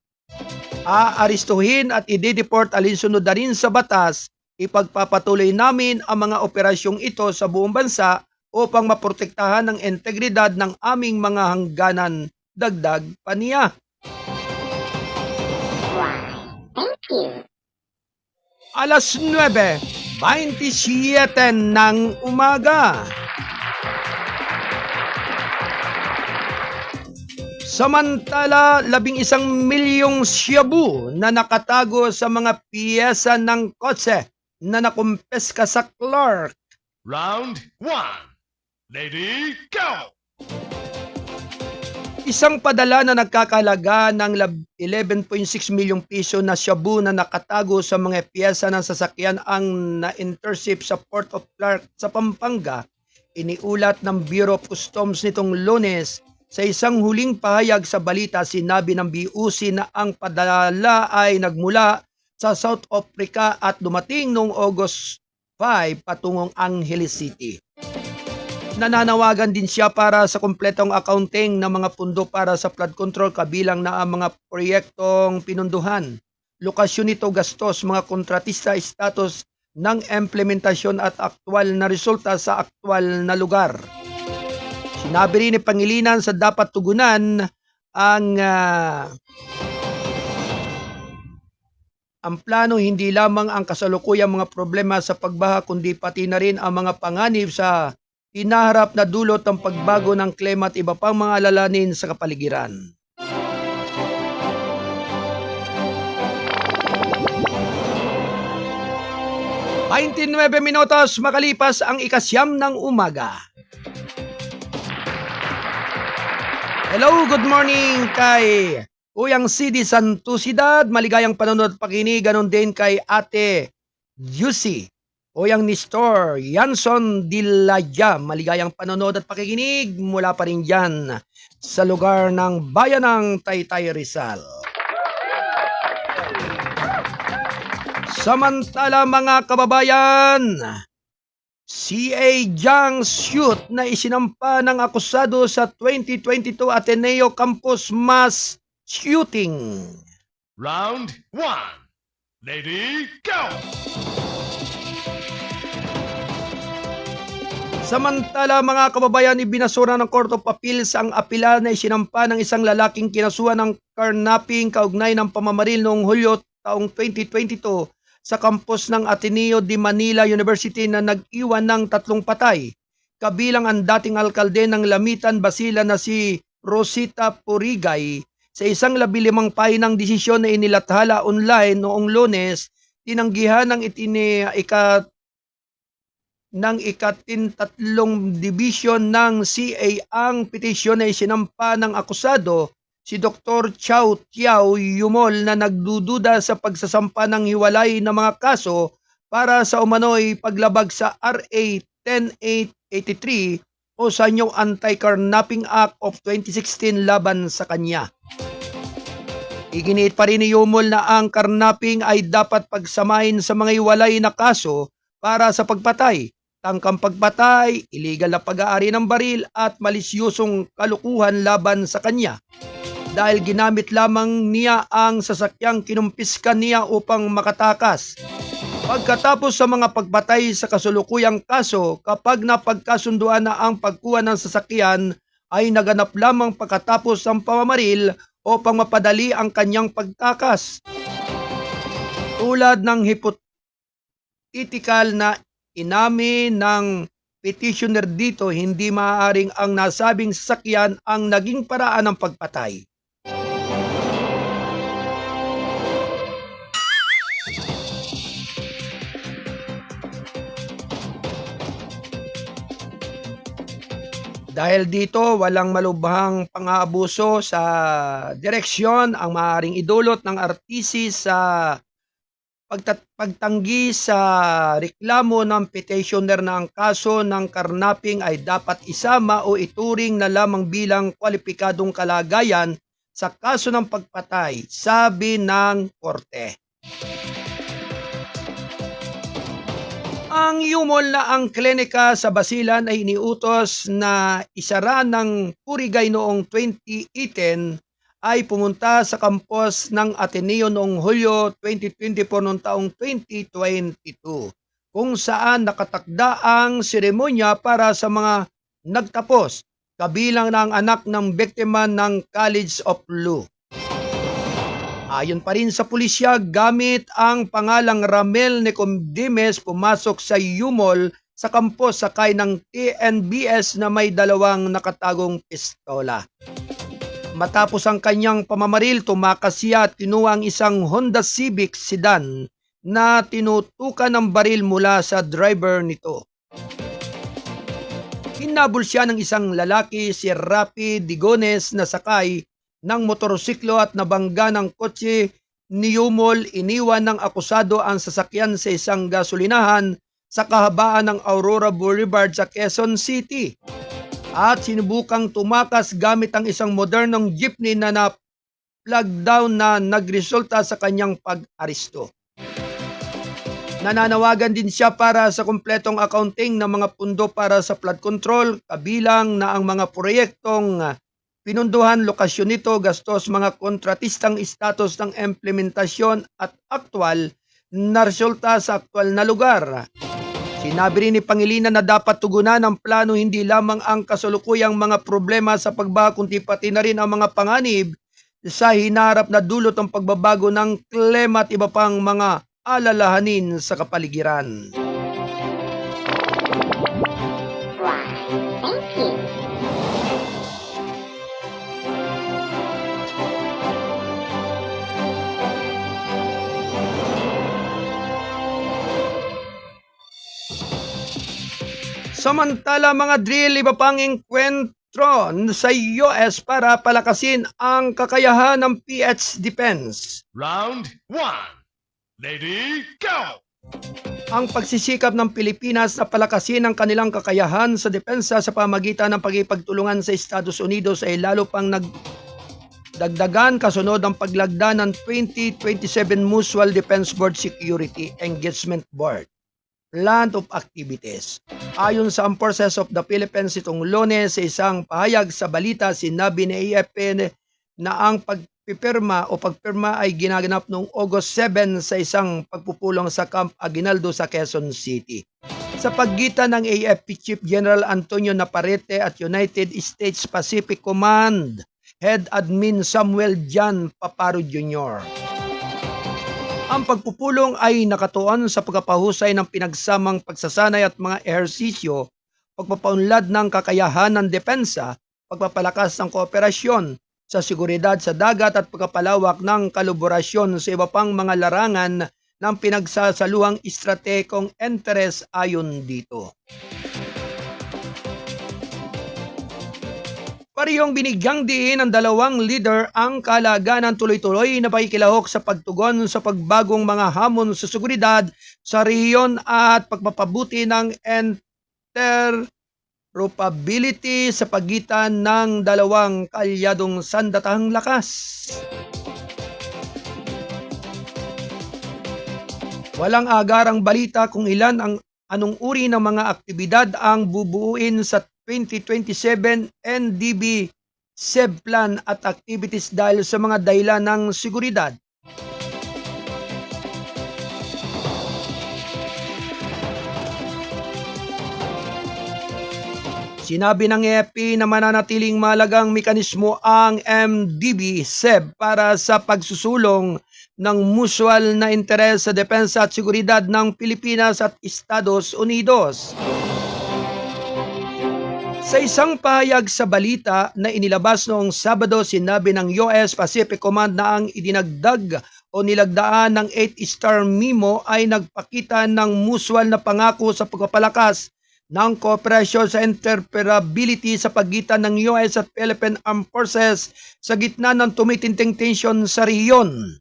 Speaker 2: Aaristuhin at i-deport alinsunod na rin sa batas. Ipagpapatuloy namin ang mga operasyong ito sa buong bansa upang maprotektahan ang integridad ng aming mga hangganan, dagdag pa niya. Alas 9:27 ng umaga. Samantala, 11 milyong shabu na nakatago sa mga piyesa ng kotse na nakumpeska sa Clark.
Speaker 4: Round 1. Lady, go!
Speaker 2: Isang padala na nagkakalaga ng 11.6 milyong piso na shabu na nakatago sa mga piyesa ng sasakyan ang na-intercept sa Port of Clark sa Pampanga. Iniulat ng Bureau of Customs nitong Lunes. Sa isang huling pahayag sa balita, sinabi ng BUC na ang padala ay nagmula sa South Africa at dumating noong August 5 patungong Angeles City. Nananawagan din siya para sa kumpletong accounting ng mga pundo para sa flood control kabilang na ang mga proyektong pinunduhan. Lokasyon nito, gastos, mga kontratista, status ng implementasyon at aktwal na resulta sa aktwal na lugar. Sinabi rin ni Pangilinan sa dapat tugunan ang plano hindi lamang ang kasalukuyang mga problema sa pagbaha kundi pati na rin ang mga panganib sa hinaharap na dulot ng pagbago ng klima at iba pang mga alalanin sa kapaligiran. ₱29 minutos makalipas ang 9:00 ng umaga. Hello, good morning kay Kuyang CD Santusidad, maligayang panonood at pakinig, ganon din kay Ate Juicy, Kuyang Nestor Yanson Dilaya, maligayang panonood at pakikinig mula pa rin dyan sa lugar ng bayan ng Taytay Rizal. Samantala mga kababayan, CA Jiang Shoot na isinampa ng akusado sa 2022 Ateneo Campus Mass Shooting.
Speaker 4: Round 1. Lady, go!
Speaker 2: Samantala mga kababayan, ibinasura ng Court of Appeals ang apela na isinampa ng isang lalaking kinasuhan ng carnapping kaugnay ng pamamaril noong Hulyo taong 2022 sa campus ng Ateneo de Manila University na nag-iwan ng 3 patay. Kabilang ang dating alkalde ng Lamitan, Basilan na si Rosita Purigay. Sa isang 15 pahinang desisyon na inilathala online noong Lunes, tinanggihan ng ika-13 division ng CA ang petisyon na isinampa ng akusado, si Dr. Chow Tiao Yumol, na nagdududa sa pagsasampa ng hiwalay na mga kaso para sa umano'y paglabag sa RA 10883 o sa New Anti-Carnapping Act of 2016 laban sa kanya. Iginiit pa rin ni Yumol na ang carnapping ay dapat pagsamahin sa mga hiwalay na kaso para sa pagpatay, tangkang pagpatay, illegal na pag-aari ng baril at malisyosong kalukuhan laban sa kanya. Dahil ginamit lamang niya ang sasakyang kinumpiskan niya upang makatakas. Pagkatapos sa mga pagpatay sa kasulukuyang kaso, kapag napagkasunduan na ang pagkuha ng sasakyan, ay naganap lamang pagkatapos ng pamamaril upang mapadali ang kanyang pagtakas. Tulad ng hypothetical na inamin ng petitioner dito, hindi maaaring ang nasabing sasakyan ang naging paraan ng pagpatay. Dahil dito, walang malubhang pang-aabuso sa direksyon ang maaaring idulot ng RTC sa pagtanggi sa reklamo ng petitioner na ang kaso ng carnapping ay dapat isama o ituring na lamang bilang kwalipikadong kalagayan sa kaso ng pagpatay, sabi ng korte. Ang Yumol na ang klinika sa Basilan ay iniutos na isara ng Purigay noong 2018 ay pumunta sa kampus ng Ateneo noong Hulyo 2024 noong taong 2022 kung saan nakatakda ang seremonya para sa mga nagtapos, kabilang na ang anak ng biktima ng College of Law. Ayon pa rin sa pulisya, gamit ang pangalang Ramel Nicodemes pumasok sa Yumol sa kampus sakay ng TNBS na may 2 nakatagong pistola. Matapos ang kanyang pamamaril, tumakas siya at kinuha ang isang Honda Civic sedan na tinutukan ng baril mula sa driver nito. Hinabol siya ng isang lalaki, si Rapi Digones, na sakay ng motorsiklo at nabangga ng kotse ni Yumol. Iniwan ng akusado ang sasakyan sa isang gasolinahan sa kahabaan ng Aurora Boulevard sa Quezon City at sinubukang tumakas gamit ang isang modernong jeepney na na-flag down na nagresulta sa kanyang pag-aresto. Nananawagan din siya para sa kumpletong accounting ng mga pundo para sa flood control, kabilang na ang mga proyektong pinunduhan, lokasyon nito, gastos, mga kontratistang status ng implementasyon at aktwal na resulta sa aktwal na lugar. Sinabi rin ni Pangilinan na dapat tugunan ng plano hindi lamang ang kasalukuyang mga problema sa pagbaha kundi pati na rin ang mga panganib sa hinarap na dulot ng pagbabago ng klima at iba pang mga alalahanin sa kapaligiran. Samantala mga drill, iba pang enkwentro sa US para palakasin ang kakayahan ng PH Defense.
Speaker 4: Round 1. Lady, go!
Speaker 2: Ang pagsisikap ng Pilipinas na palakasin ang kanilang kakayahan sa depensa sa pamagitan ng pagkipagtulungan sa Estados Unidos ay lalo pang nagdagdagan kasunod ng paglagda ng 2027 Mutual Defense Board Security Engagement Board Plan of Activities. Ayon sa Armed Forces of the Philippines itong Lunes, sa isang pahayag sa balita, sinabi ni AFP na ang pagpipirma ay ginaganap noong August 7 sa isang pagpupulong sa Camp Aguinaldo sa Quezon City. Sa pagitan ng AFP Chief General Antonio Naparrete at United States Pacific Command Head Admin Samuel John Paparo Jr. Ang pagpupulong ay nakatuon sa pagpapahusay ng pinagsamang pagsasanay at mga ehersisyo, pagpapaunlad ng kakayahan ng depensa, pagpapalakas ng kooperasyon sa seguridad sa dagat at pagpapalawak ng kolaborasyon sa iba pang mga larangan ng pinagsasaluhang estrategikong interes ayon dito. Parehong binigyang diin ng dalawang leader ang kahalagahan ng tuloy-tuloy na pakikilahok sa pagtugon sa pagbagong mga hamon sa seguridad sa rehiyon at pagpapabuti ng interoperability sa pagitan ng dalawang kaalyadong sandatahang lakas. Walang agarang balita kung anong uri ng mga aktibidad ang bubuuin sa 2027 NDB SEB plan at activities dahil sa mga dahilan ng seguridad. Sinabi ng AFP na mananatiling mahalagang mekanismo ang MDB SEB para sa pagsusulong ng mutual na interes sa depensa at seguridad ng Pilipinas at Estados Unidos. Sa isang pahayag sa balita na inilabas noong Sabado, sinabi ng US Pacific Command na ang idinagdag o nilagdaan ng 8-star memo ay nagpakita ng mutual na pangako sa pagpapalakas ng kooperasyon sa interoperability sa pagitan ng US at Philippine Armed Forces sa gitna ng tumitinding tensyon sa rehiyon.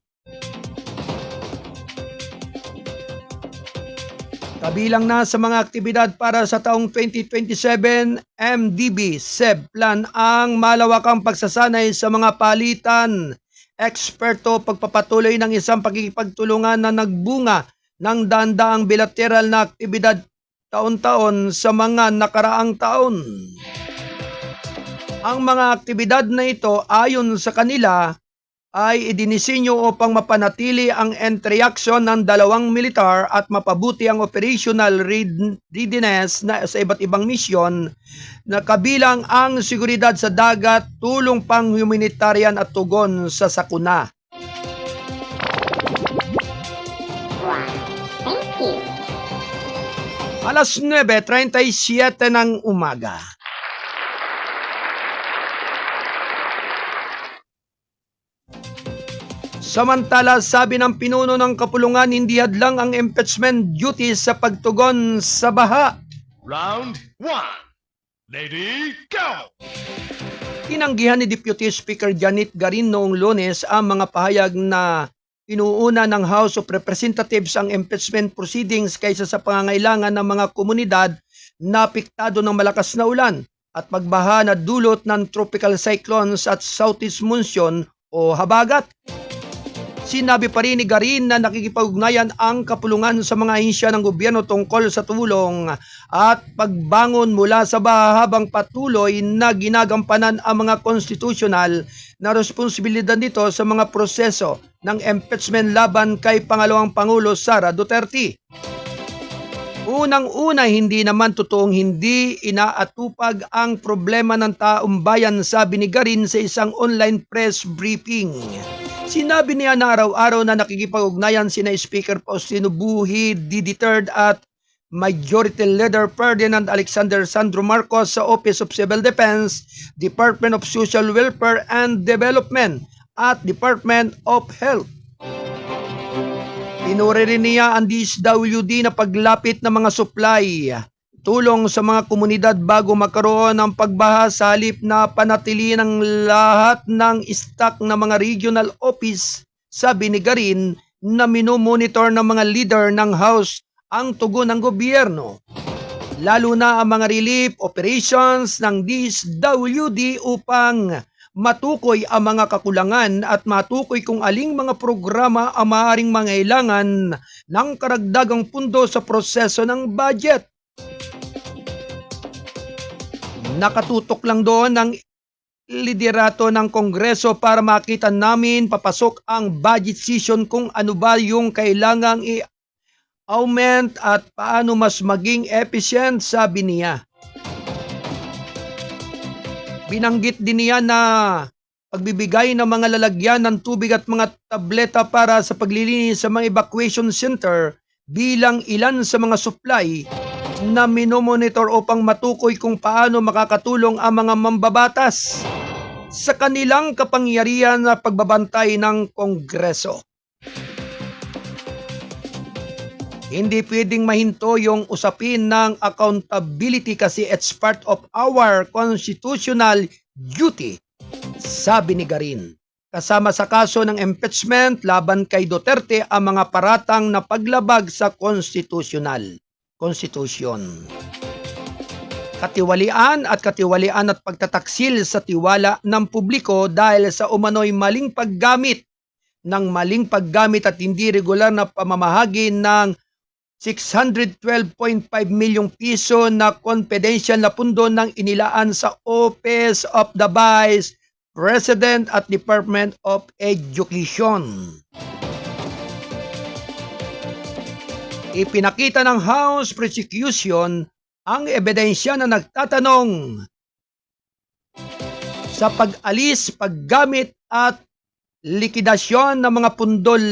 Speaker 2: Kabilang na sa mga aktibidad para sa taong 2027 MDB SEB plan ang malawakang pagsasanay sa mga palitan, eksperto, pagpapatuloy ng isang pagkikipagtulungan na nagbunga ng daang bilateral na aktibidad taon-taon sa mga nakaraang taon. Ang mga aktibidad na ito ayon sa kanila ay idinisenyo upang mapanatili ang interaksyon ng dalawang militar at mapabuti ang operational readiness na sa iba't ibang misyon na kabilang ang seguridad sa dagat, tulong pang humanitarian at tugon sa sakuna. Alas 9:37 ng umaga. Samantala, sabi ng pinuno ng kapulungan, hindi hadlang ang impeachment duty sa pagtugon sa baha.
Speaker 4: Round 1. Lady, go!
Speaker 2: Tinanggihan ni Deputy Speaker Janet Garin noong Lunes ang mga pahayag na inuuna ng House of Representatives ang impeachment proceedings kaysa sa pangangailangan ng mga komunidad na apektado ng malakas na ulan at pagbaha na dulot ng tropical cyclones at southeast monsoon o habagat. Sinabi pa rin ni Garin na nakikipag-ugnayan ang kapulungan sa mga ahensya ng gobyerno tungkol sa tulong at pagbangon mula sa baha habang patuloy na ginagampanan ang mga konstitusyonal na responsibilidad nito sa mga proseso ng impeachment laban kay Pangalawang Pangulo Sara Duterte. Unang-una, hindi naman totoong hindi inaatupag ang problema ng taong bayan, sabi ni Garin sa isang online press briefing. Sinabi niya na araw-araw na nakikipag-ugnayan sina Speaker Faustino Buhi, Didi III at Majority Leader Ferdinand Alexander Sandro Marcos sa Office of Civil Defense, Department of Social Welfare and Development at Department of Health. Pinuri rin niya ang DSWD na paglapit ng mga supply, tulong sa mga komunidad bago magkaroon ng pagbaha sa halip na panatili ng lahat ng stock ng mga regional office, sabi ni Garin na minomonitor ng mga leader ng House ang tugon ng gobyerno. Lalo na ang mga relief operations ng DSWD upang matukoy ang mga kakulangan at matukoy kung aling mga programa ang maaaring mangailangan ng karagdagang pundo sa proseso ng budget. Nakatutok lang doon ang liderato ng Kongreso para makita namin papasok ang budget season kung ano ba yung kailangang i-augment at paano mas maging efficient, sabi niya. Binanggit din niya na pagbibigay ng mga lalagyan ng tubig at mga tableta para sa paglilinis sa mga evacuation center bilang ilan sa mga supply na minomonitor upang matukoy kung paano makakatulong ang mga mambabatas sa kanilang kapangyarihan na pagbabantay ng Kongreso. Hindi pwedeng mahinto yung usapin ng accountability kasi it's part of our constitutional duty, sabi ni Garin. Kasama sa kaso ng impeachment laban kay Duterte ang mga paratang na paglabag sa konstitusyon. Katiwalian at pagtataksil sa tiwala ng publiko dahil sa umano'y maling paggamit at hindi regular na pamamahagi ng 612.5 milyong piso na confidential na pundo ng inilaan sa Office of the Vice President at Department of Education. Ipinakita ng House Prosecution ang ebidensya na nagtatanong sa pag-alis, paggamit at likidasyon ng mga pundol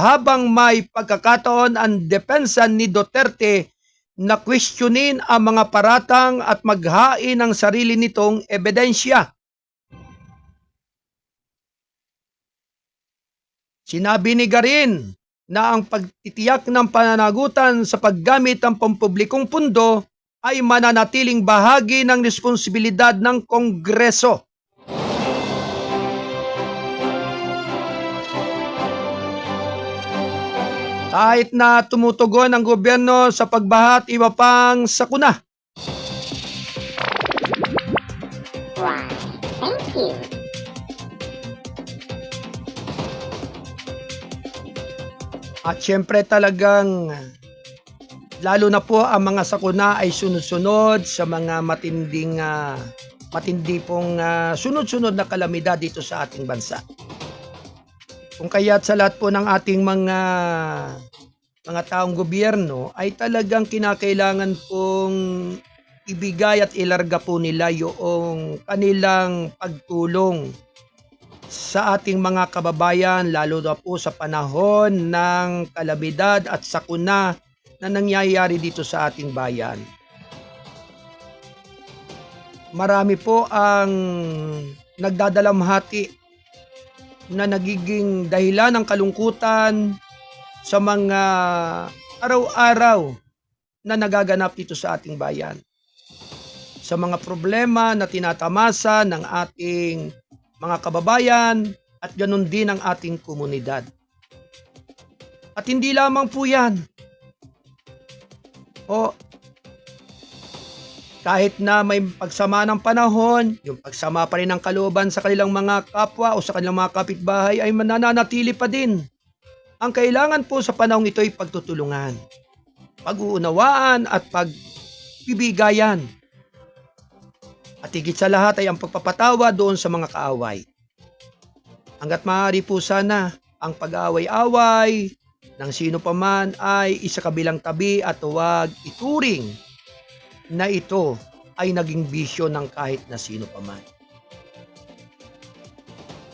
Speaker 2: habang may pagkakataon ang depensa ni Duterte na questionin ang mga paratang at maghain ng sarili nitong ebidensya. Sinabi ni Garin na ang pagtitiyak ng pananagutan sa paggamit ng pampublikong pundo ay mananatiling bahagi ng responsibilidad ng Kongreso. Kahit na tumutugon ang gobyerno sa pagbaha at iba pang sakuna.
Speaker 6: Thank you.
Speaker 2: At syempre talagang lalo na po ang mga sakuna ay sunod-sunod sa mga matindi pong sunod-sunod na kalamidad dito sa ating bansa. Kung kaya't sa lahat po ng ating mga taong gobyerno ay talagang kinakailangan pong ibigay at ilarga po nila yung kanilang pagtulong sa ating mga kababayan, lalo na po sa panahon ng kalamidad at sakuna na nangyayari dito sa ating bayan. Marami po ang nagdadalamhati na nagiging dahilan ng kalungkutan sa mga araw-araw na nagaganap dito sa ating bayan. Sa mga problema na tinatamasa ng ating mga kababayan at ganun din ang ating komunidad. At hindi lamang po yan. Kahit na may pagsama ng panahon, yung pagsama pa rin ng kalooban sa kanilang mga kapwa o sa kanilang mga kapitbahay ay mananatili pa din. Ang kailangan po sa panahong ito ay pagtutulungan, pag-uunawaan at pagbibigayan. At higit sa lahat ay ang pagpapatawa doon sa mga kaaway. Hanggat maaari po sana ang pag-aaway-away ng sino paman ay isakabilang tabi at huwag ituring na ito ay naging bisyo ng kahit na sino paman.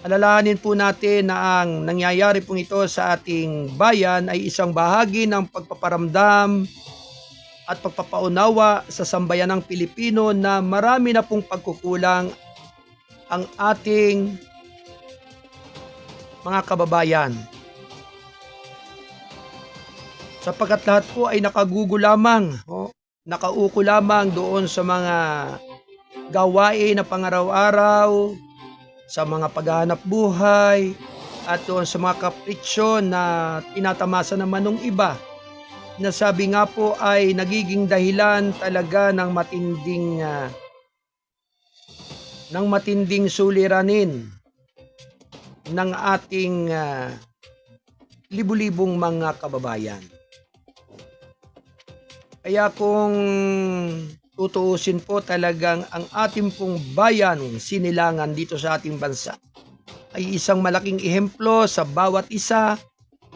Speaker 2: Alalahanin po natin na ang nangyayari pong ito sa ating bayan ay isang bahagi ng pagpaparamdam at pagpapaunawa sa sambayanang Pilipino na marami na pong pagkukulang ang ating mga kababayan. Sapagkat lahat po ay nakagugo lamang, nakauko lamang doon sa mga gawain na pangaraw-araw, sa mga paghahanap buhay, at doon sa mga kapritsyo na tinatamasa naman ng iba, na sabi nga po ay nagiging dahilan talaga ng matinding suliranin ng ating libu-libong mga kababayan. Kaya kung tutuusin po talagang ang ating pong bayan, sinilangan dito sa ating bansa, ay isang malaking ehemplo sa bawat isa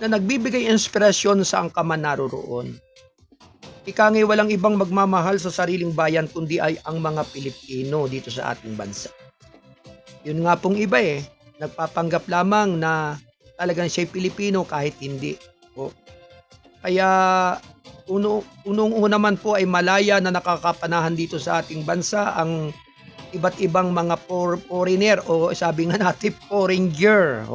Speaker 2: na nagbibigay inspirasyon sa angkaman naroroon. Ika nga walang ibang magmamahal sa sariling bayan kundi ay ang mga Pilipino dito sa ating bansa. Yun nga pong iba nagpapanggap lamang na talagang siya'y Pilipino kahit hindi. Kaya unong-una man po ay malaya na nakakapanahan dito sa ating bansa ang iba't ibang mga foreigner o sabi nga natin foreigner.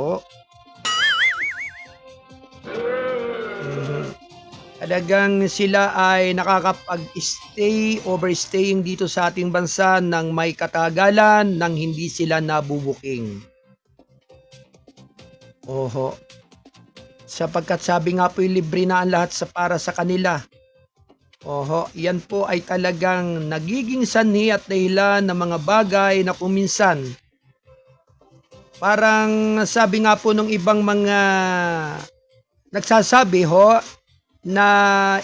Speaker 2: Talagang sila ay overstaying dito sa ating bansa ng may katagalan nang hindi sila nabubuking. Sapagkat sabi nga po libre na ang lahat para sa kanila. Yan po ay talagang nagiging sanhi at dahilan ng mga bagay na kuminsan. Parang sabi nga po ng ibang mga nagsasabi na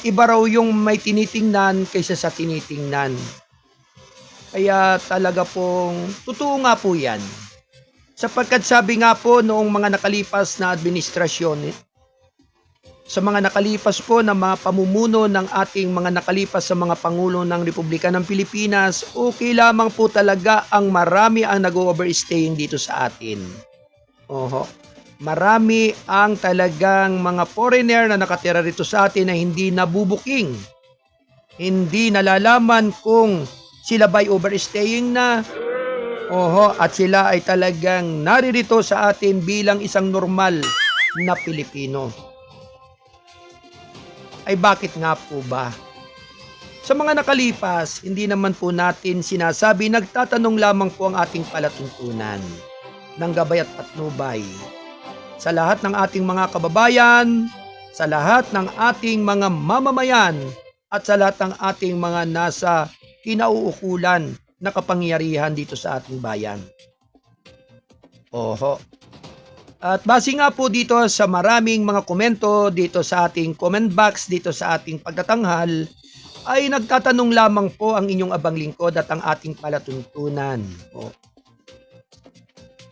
Speaker 2: iba raw yung may tinitingnan kaysa sa tinitingnan. Kaya talaga pong totoo nga po yan. Sapagkat sabi nga po noong mga nakalipas na administrasyon, sa mga nakalipas po na mga pamumuno ng ating mga nakalipas sa mga Pangulo ng Republika ng Pilipinas, okay lamang po talaga ang marami ang nag-overstaying dito sa atin. Marami ang talagang mga foreigner na nakatira rito sa atin na hindi nabubuking. Hindi nalalaman kung sila ba'y overstaying na. At sila ay talagang naririto sa atin bilang isang normal na Pilipino. Ay bakit nga po ba? Sa mga nakalipas, hindi naman po natin sinasabi, nagtatanong lamang po ang ating palatuntunan ng gabay at patnubay. Sa lahat ng ating mga kababayan, sa lahat ng ating mga mamamayan, at sa lahat ng ating mga nasa kinauukulan na kapangyarihan dito sa ating bayan. At base nga po dito sa maraming mga komento dito sa ating comment box, dito sa ating pagtatanghal, ay nagtatanong lamang po ang inyong abang lingkod at ang ating palatuntunan.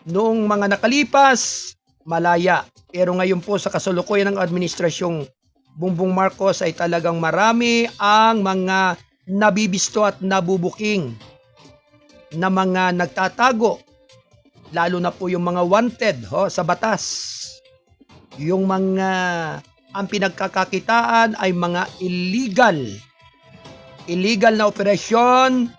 Speaker 2: Noong mga nakalipas, malaya. Pero ngayon po sa kasalukuyan ng administrasyong Bongbong Marcos ay talagang marami ang mga nabibisto at nabubuking na mga nagtatago. Lalo na po yung mga wanted sa batas. Yung mga ang pinagkakakitaan ay mga illegal na operasyon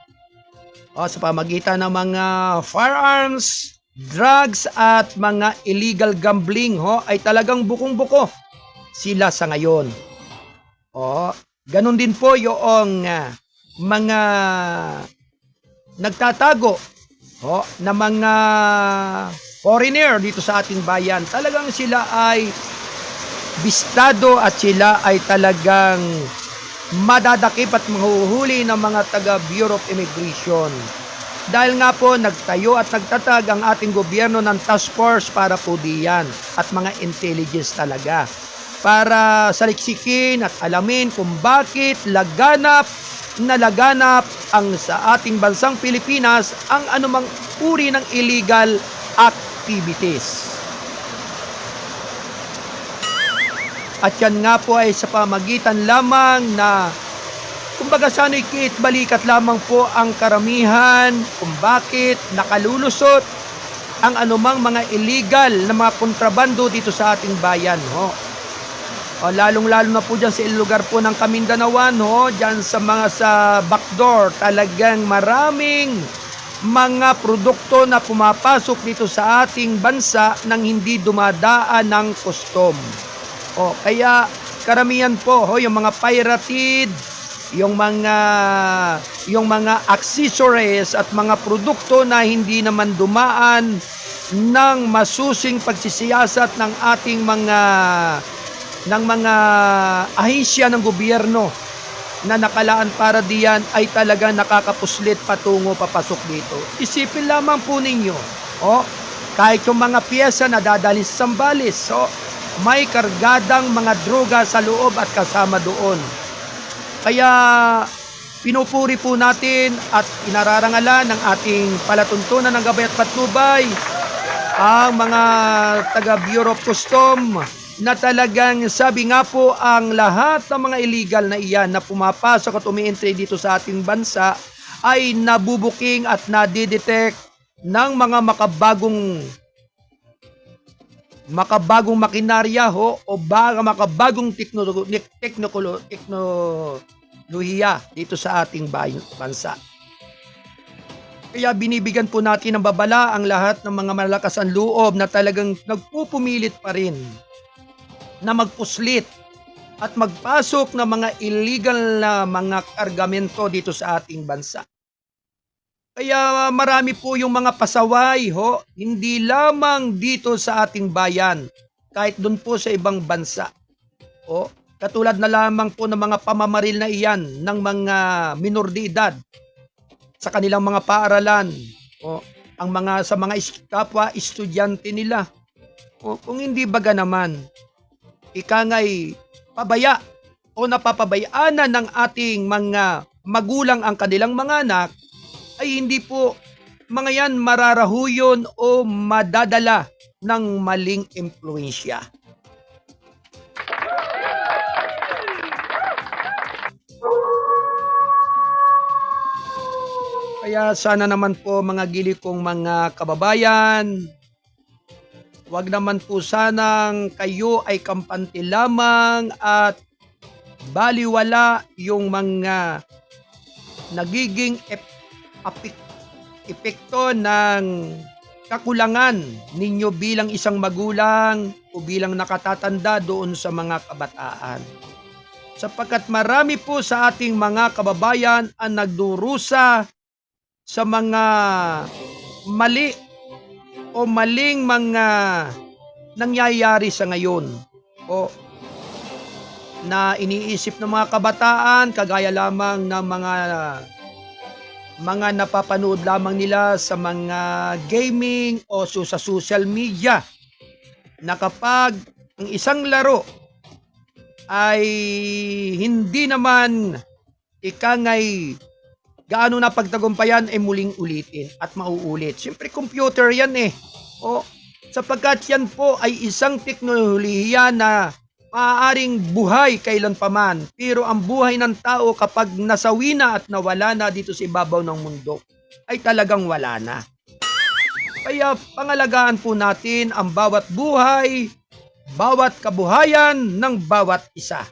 Speaker 2: sa pamagitan ng mga firearms drugs at mga illegal gambling ay talagang bukong-buko sila sa ngayon. Ganun din po yung mga nagtatago na mga foreigner dito sa ating bayan. Talagang sila ay bistado at sila ay talagang madadakip at mahuhuli ng mga taga Bureau of Immigration. Dahil nga po nagtayo at nagtatag ang ating gobyerno ng task force para po diyan at mga intelligence talaga para saliksikin at alamin kung bakit laganap ang sa ating bansang Pilipinas ang anumang uri ng illegal activities. At yan nga po ay sa pamagitan lamang na kumbaga sana'y kiit-balikat lamang po ang karamihan kung bakit nakalulusot ang anumang mga illegal na mga kontrabando dito sa ating bayan. Lalong-lalo na po dyan sa lugar po ng Kamindanawan, dyan sa mga sa backdoor, talagang maraming mga produkto na pumapasok dito sa ating bansa nang hindi dumadaan ng custom. Kaya karamihan po, yung mga pirated, yung mga accessories at mga produkto na hindi naman dumaan ng masusing pagsisiyasat ng ating mga ahensya ng gobyerno na nakalaan para diyan ay talaga nakakapuslit patungo papasok dito. Isipin lamang po ninyo, kahit yung mga piyesa na dadalhin sa Zambales, may kargadang mga droga sa loob at kasama doon. Kaya pinupuri po natin at inararangalan ng ating palatuntunan ng Gabay at Patnubay ang mga taga Bureau of Custom na talagang sabi nga po ang lahat ng mga illegal na iyan na pumapasok at umi-entry dito sa ating bansa ay nabubuking at nadidetect ng mga makabagong makinarya o makabagong teknolohiya dito sa ating bansa. Kaya binibigyan po natin ng babala ang lahat ng mga malalakas ang loob na talagang nagpupumilit pa rin na magpuslit at magpasok ng mga illegal na mga kargamento dito sa ating bansa. Kaya marami po yung mga pasaway, hindi lamang dito sa ating bayan, kahit doon po sa ibang bansa. Katulad na lamang po ng mga pamamaril na iyan ng mga minor de edad sa kanilang mga paaralan, ang mga sa mga kapwa estudyante nila. Kung hindi baga naman, ikangay pabaya o napapabayaanan ng ating mga magulang ang kanilang mga anak, ay hindi po mga yan mararahuyon o madadala ng maling impluensya. Kaya sana naman po mga gili kong mga kababayan, wag naman po sanang kayo ay kampante lamang at baliwala yung mga nagiging epekto ng kakulangan ninyo bilang isang magulang o bilang nakatatanda doon sa mga kabataan. Sapagkat marami po sa ating mga kababayan ang nagdurusa sa mga mali o maling mga nangyayari sa ngayon na iniisip ng mga kabataan kagaya lamang ng mga napapanood lamang nila sa mga gaming o sa social media na kapag ang isang laro ay hindi naman ikangay gaano na pagtagumpayan ay muling ulitin at mauulit. Siyempre computer yan sapagkat yan po ay isang teknolohiya na maaaring buhay kailanpaman. Pero ang buhay ng tao kapag nasawi na at nawala na dito sa ibabaw ng mundo, ay talagang wala na. Kaya pangalagaan po natin ang bawat buhay, bawat kabuhayan ng bawat isa.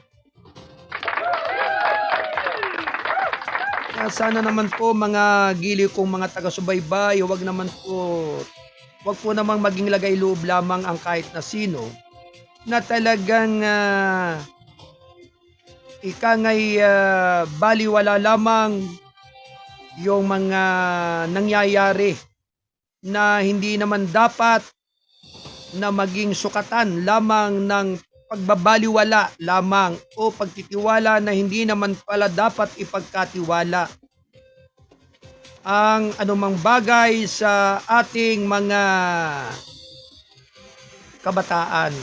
Speaker 2: Kaya sana naman po mga giliw kong mga taga-subaybay, huwag naman po wag po namang maging lagay loob lamang ang kahit na sino na talagang baliwala lamang yung mga nangyayari na hindi naman dapat na maging sukatan lamang ng pagbabaliwala lamang o pagtitiwala na hindi naman pala dapat ipagkatiwala ang anumang bagay sa ating mga kabataan.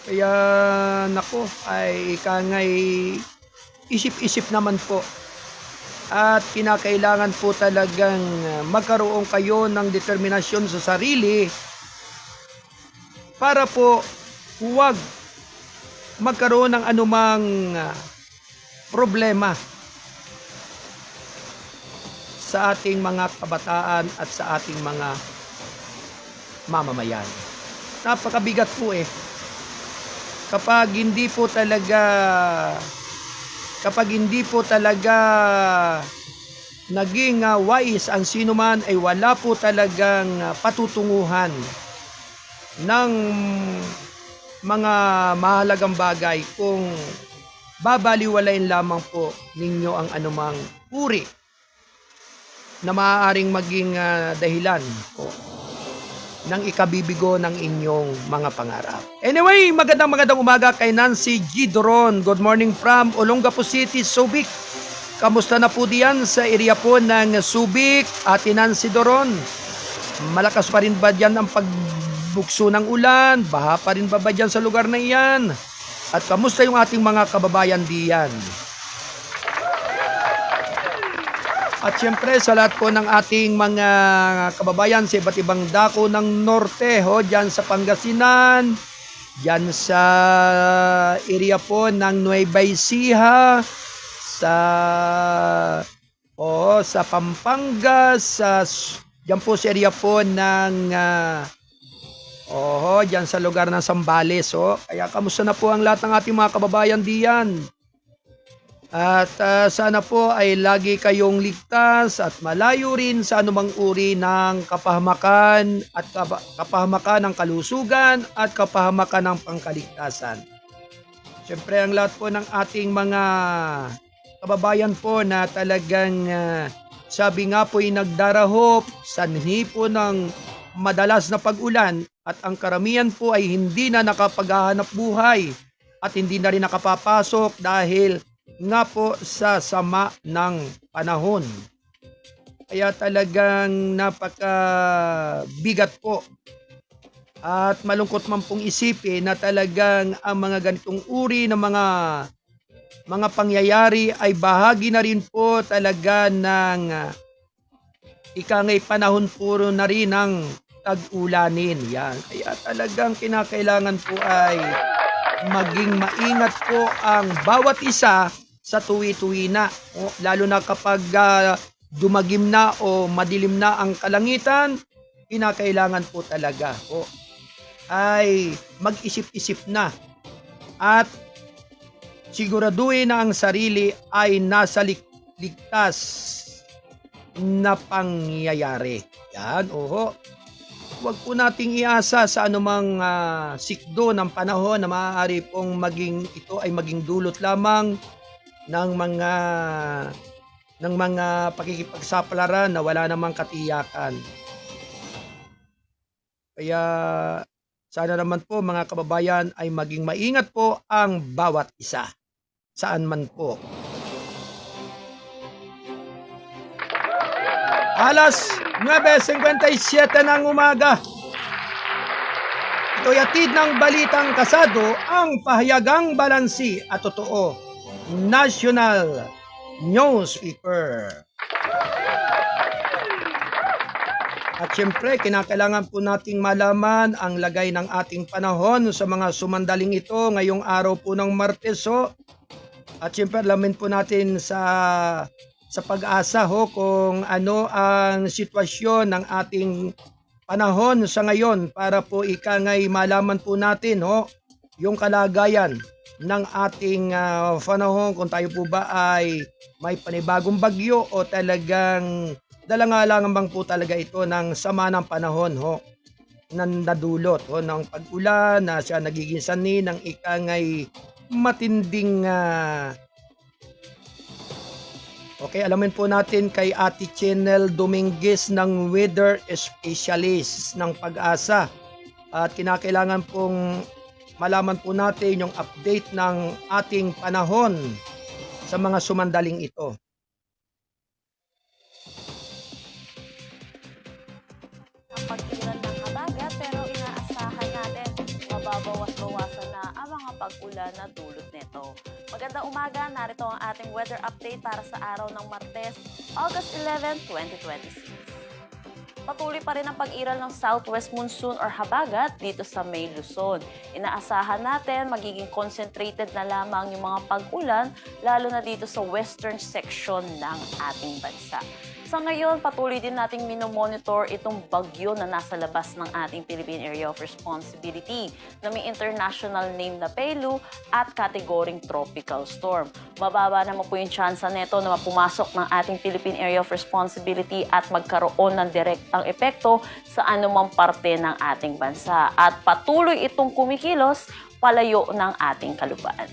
Speaker 2: Kaya nako ay ikangay isip-isip naman po at kinakailangan po talagang magkaroon kayo ng determinasyon sa sarili para po huwag magkaroon ng anumang problema sa ating mga kabataan at sa ating mga mamamayan. Napakabigat po kapag hindi po talaga naging wise ang sinuman ay wala po talagang patutunguhan ng mga mahalagang bagay kung babaliwalain lamang po ninyo ang anumang uri na maaaring maging dahilan po ng ikabibigo ng inyong mga pangarap. Anyway, magandang umaga kay Nancy G. Doron. Good morning from Olongapo City, Subic. Kamusta na po diyan sa area po ng Subic, Ate Nancy Doron? Malakas pa rin ba diyan ang pagbukso ng ulan? Baha pa rin ba diyan sa lugar na iyan? At kamusta yung ating mga kababayan diyan? At syempre sa lahat po ng ating mga kababayan sa iba't ibang dako ng norte, dyan sa Pangasinan, dyan sa area po ng Nueva Ecija, sa Pampanga, dyan po sa area po ng dyan sa lugar ng Zambales. Kaya kamusta na po ang lahat ng ating mga kababayan diyan? At sana po ay lagi kayong ligtas at malayo rin sa anumang uri ng kapahamakan at kapahamakan ng kalusugan at kapahamakan ng pangkaligtasan. Siyempre ang lahat po ng ating mga kababayan po na talagang sabi nga po ay nagdarahop, sanhi po ng madalas na pag-ulan at ang karamihan po ay hindi na nakapaghahanap buhay at hindi na rin nakapapasok dahil nga po sa sama ng panahon. Kaya talagang napakabigat po at malungkot man pong isipin na talagang ang mga ganitong uri ng mga pangyayari ay bahagi na rin po talaga ng ikangay panahon puro na rin ng tag-ulanin. Yan. Kaya talagang kinakailangan po ay maging maingat po ang bawat isa sa tuwi-tuwi na. Lalo na kapag dumagim na o madilim na ang kalangitan, kinakailangan po talaga ay mag-isip-isip na at siguraduhin na ang sarili ay nasa ligtas na pangyayari. Yan, Huwag po nating iasa sa anumang sikdo ng panahon na maaari pong ito ay maging dulot lamang ng mga pakikipagsapalaran na wala namang katiyakan. Kaya sana naman po mga kababayan ay maging maingat po ang bawat isa. Saan man po. Alas 9:57 ng umaga. Ito'y atid ng balitang kasado ang pahayagang balansi at totoo. National Newspaper. At syempre, kinakailangan po nating malaman ang lagay ng ating panahon sa mga sumandaling ito ngayong araw po ng Martes. At syempre, alamin po natin sa pag-asa kung ano ang sitwasyon ng ating panahon sa ngayon para po ikangay malaman po natin yung kalagayan ng ating panahon kung tayo po ba ay may panibagong bagyo o talagang dalangalangan bang po talaga ito ng sama ng panahon ho, na nadulot ho, ng pag-ulan na siya nagiging sanhi ng ikangay matinding okay, alamin po natin kay Ate Chenel Dominguez ng Weather Specialist ng Pag-asa. At kinakailangan pong malaman po natin yung update ng ating panahon sa mga sumandaling ito.
Speaker 6: Pag-ilan ng habagat pero inaasahan natin mababawas-bawasan na ang mga pag-ulan na dulot nito. Magandang umaga, narito ang ating weather update para sa araw ng Martes, August 11, 2026. Patuloy pa rin ang pag-iral ng southwest monsoon or habagat dito sa May Luzon. Inaasahan natin magiging concentrated na lamang yung mga pag-ulan lalo na dito sa western section ng ating bansa. Sa ngayon, patuloy din nating minomonitor itong bagyo na nasa labas ng ating Philippine Area of Responsibility na may international name na Pelu at kategoring tropical storm. Mababa naman po yung tsansa nito na mapumasok ng ating Philippine Area of Responsibility at magkaroon ng direktang epekto sa anumang parte ng ating bansa. At patuloy itong kumikilos palayo ng ating kalupaan.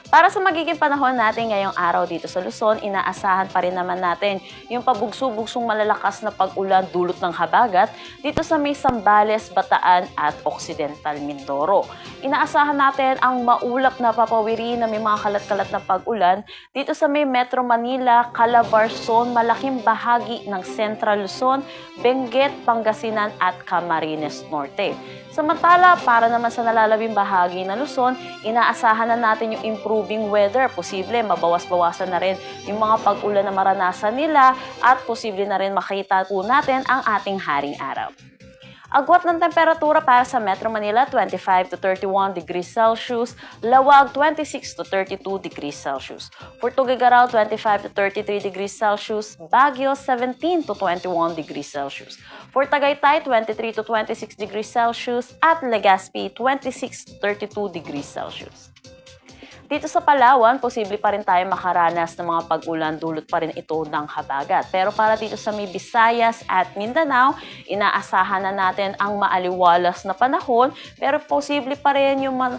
Speaker 6: Para sa magiging panahon natin ngayong araw dito sa Luzon, inaasahan pa rin naman natin yung pabugso-bugsong malalakas na pag-ulan dulot ng habagat dito sa may Zambales, Bataan at Occidental Mindoro. Inaasahan natin ang maulap na papawiri na may mga kalat-kalat na pag-ulan dito sa may Metro Manila, Calabarzon, malaking bahagi ng Central Luzon, Benguet, Pangasinan at Camarines Norte. Samantala, para naman sa nalalabing bahagi ng Luzon, inaasahan na natin yung improving weather. Posible mabawas-bawasan na rin yung mga pag-ulan na maranasan nila at posible na rin makita po natin ang ating haring araw. Agwat ng temperatura para sa Metro Manila, 25 to 31 degrees Celsius. Lawag, 26 to 32 degrees Celsius. For Tuguegarao, 25 to 33 degrees Celsius. Baguio, 17 to 21 degrees Celsius. For Tagaytay, 23 to 26 degrees Celsius. At Legazpi, 26 to 32 degrees Celsius. Dito sa Palawan, posible pa rin tayo makaranas ng mga pag-ulan, dulot pa rin ito ng habagat. Pero para dito sa may Visayas at Mindanao, inaasahan na natin ang maaliwalas na panahon, pero posible pa rin yung mga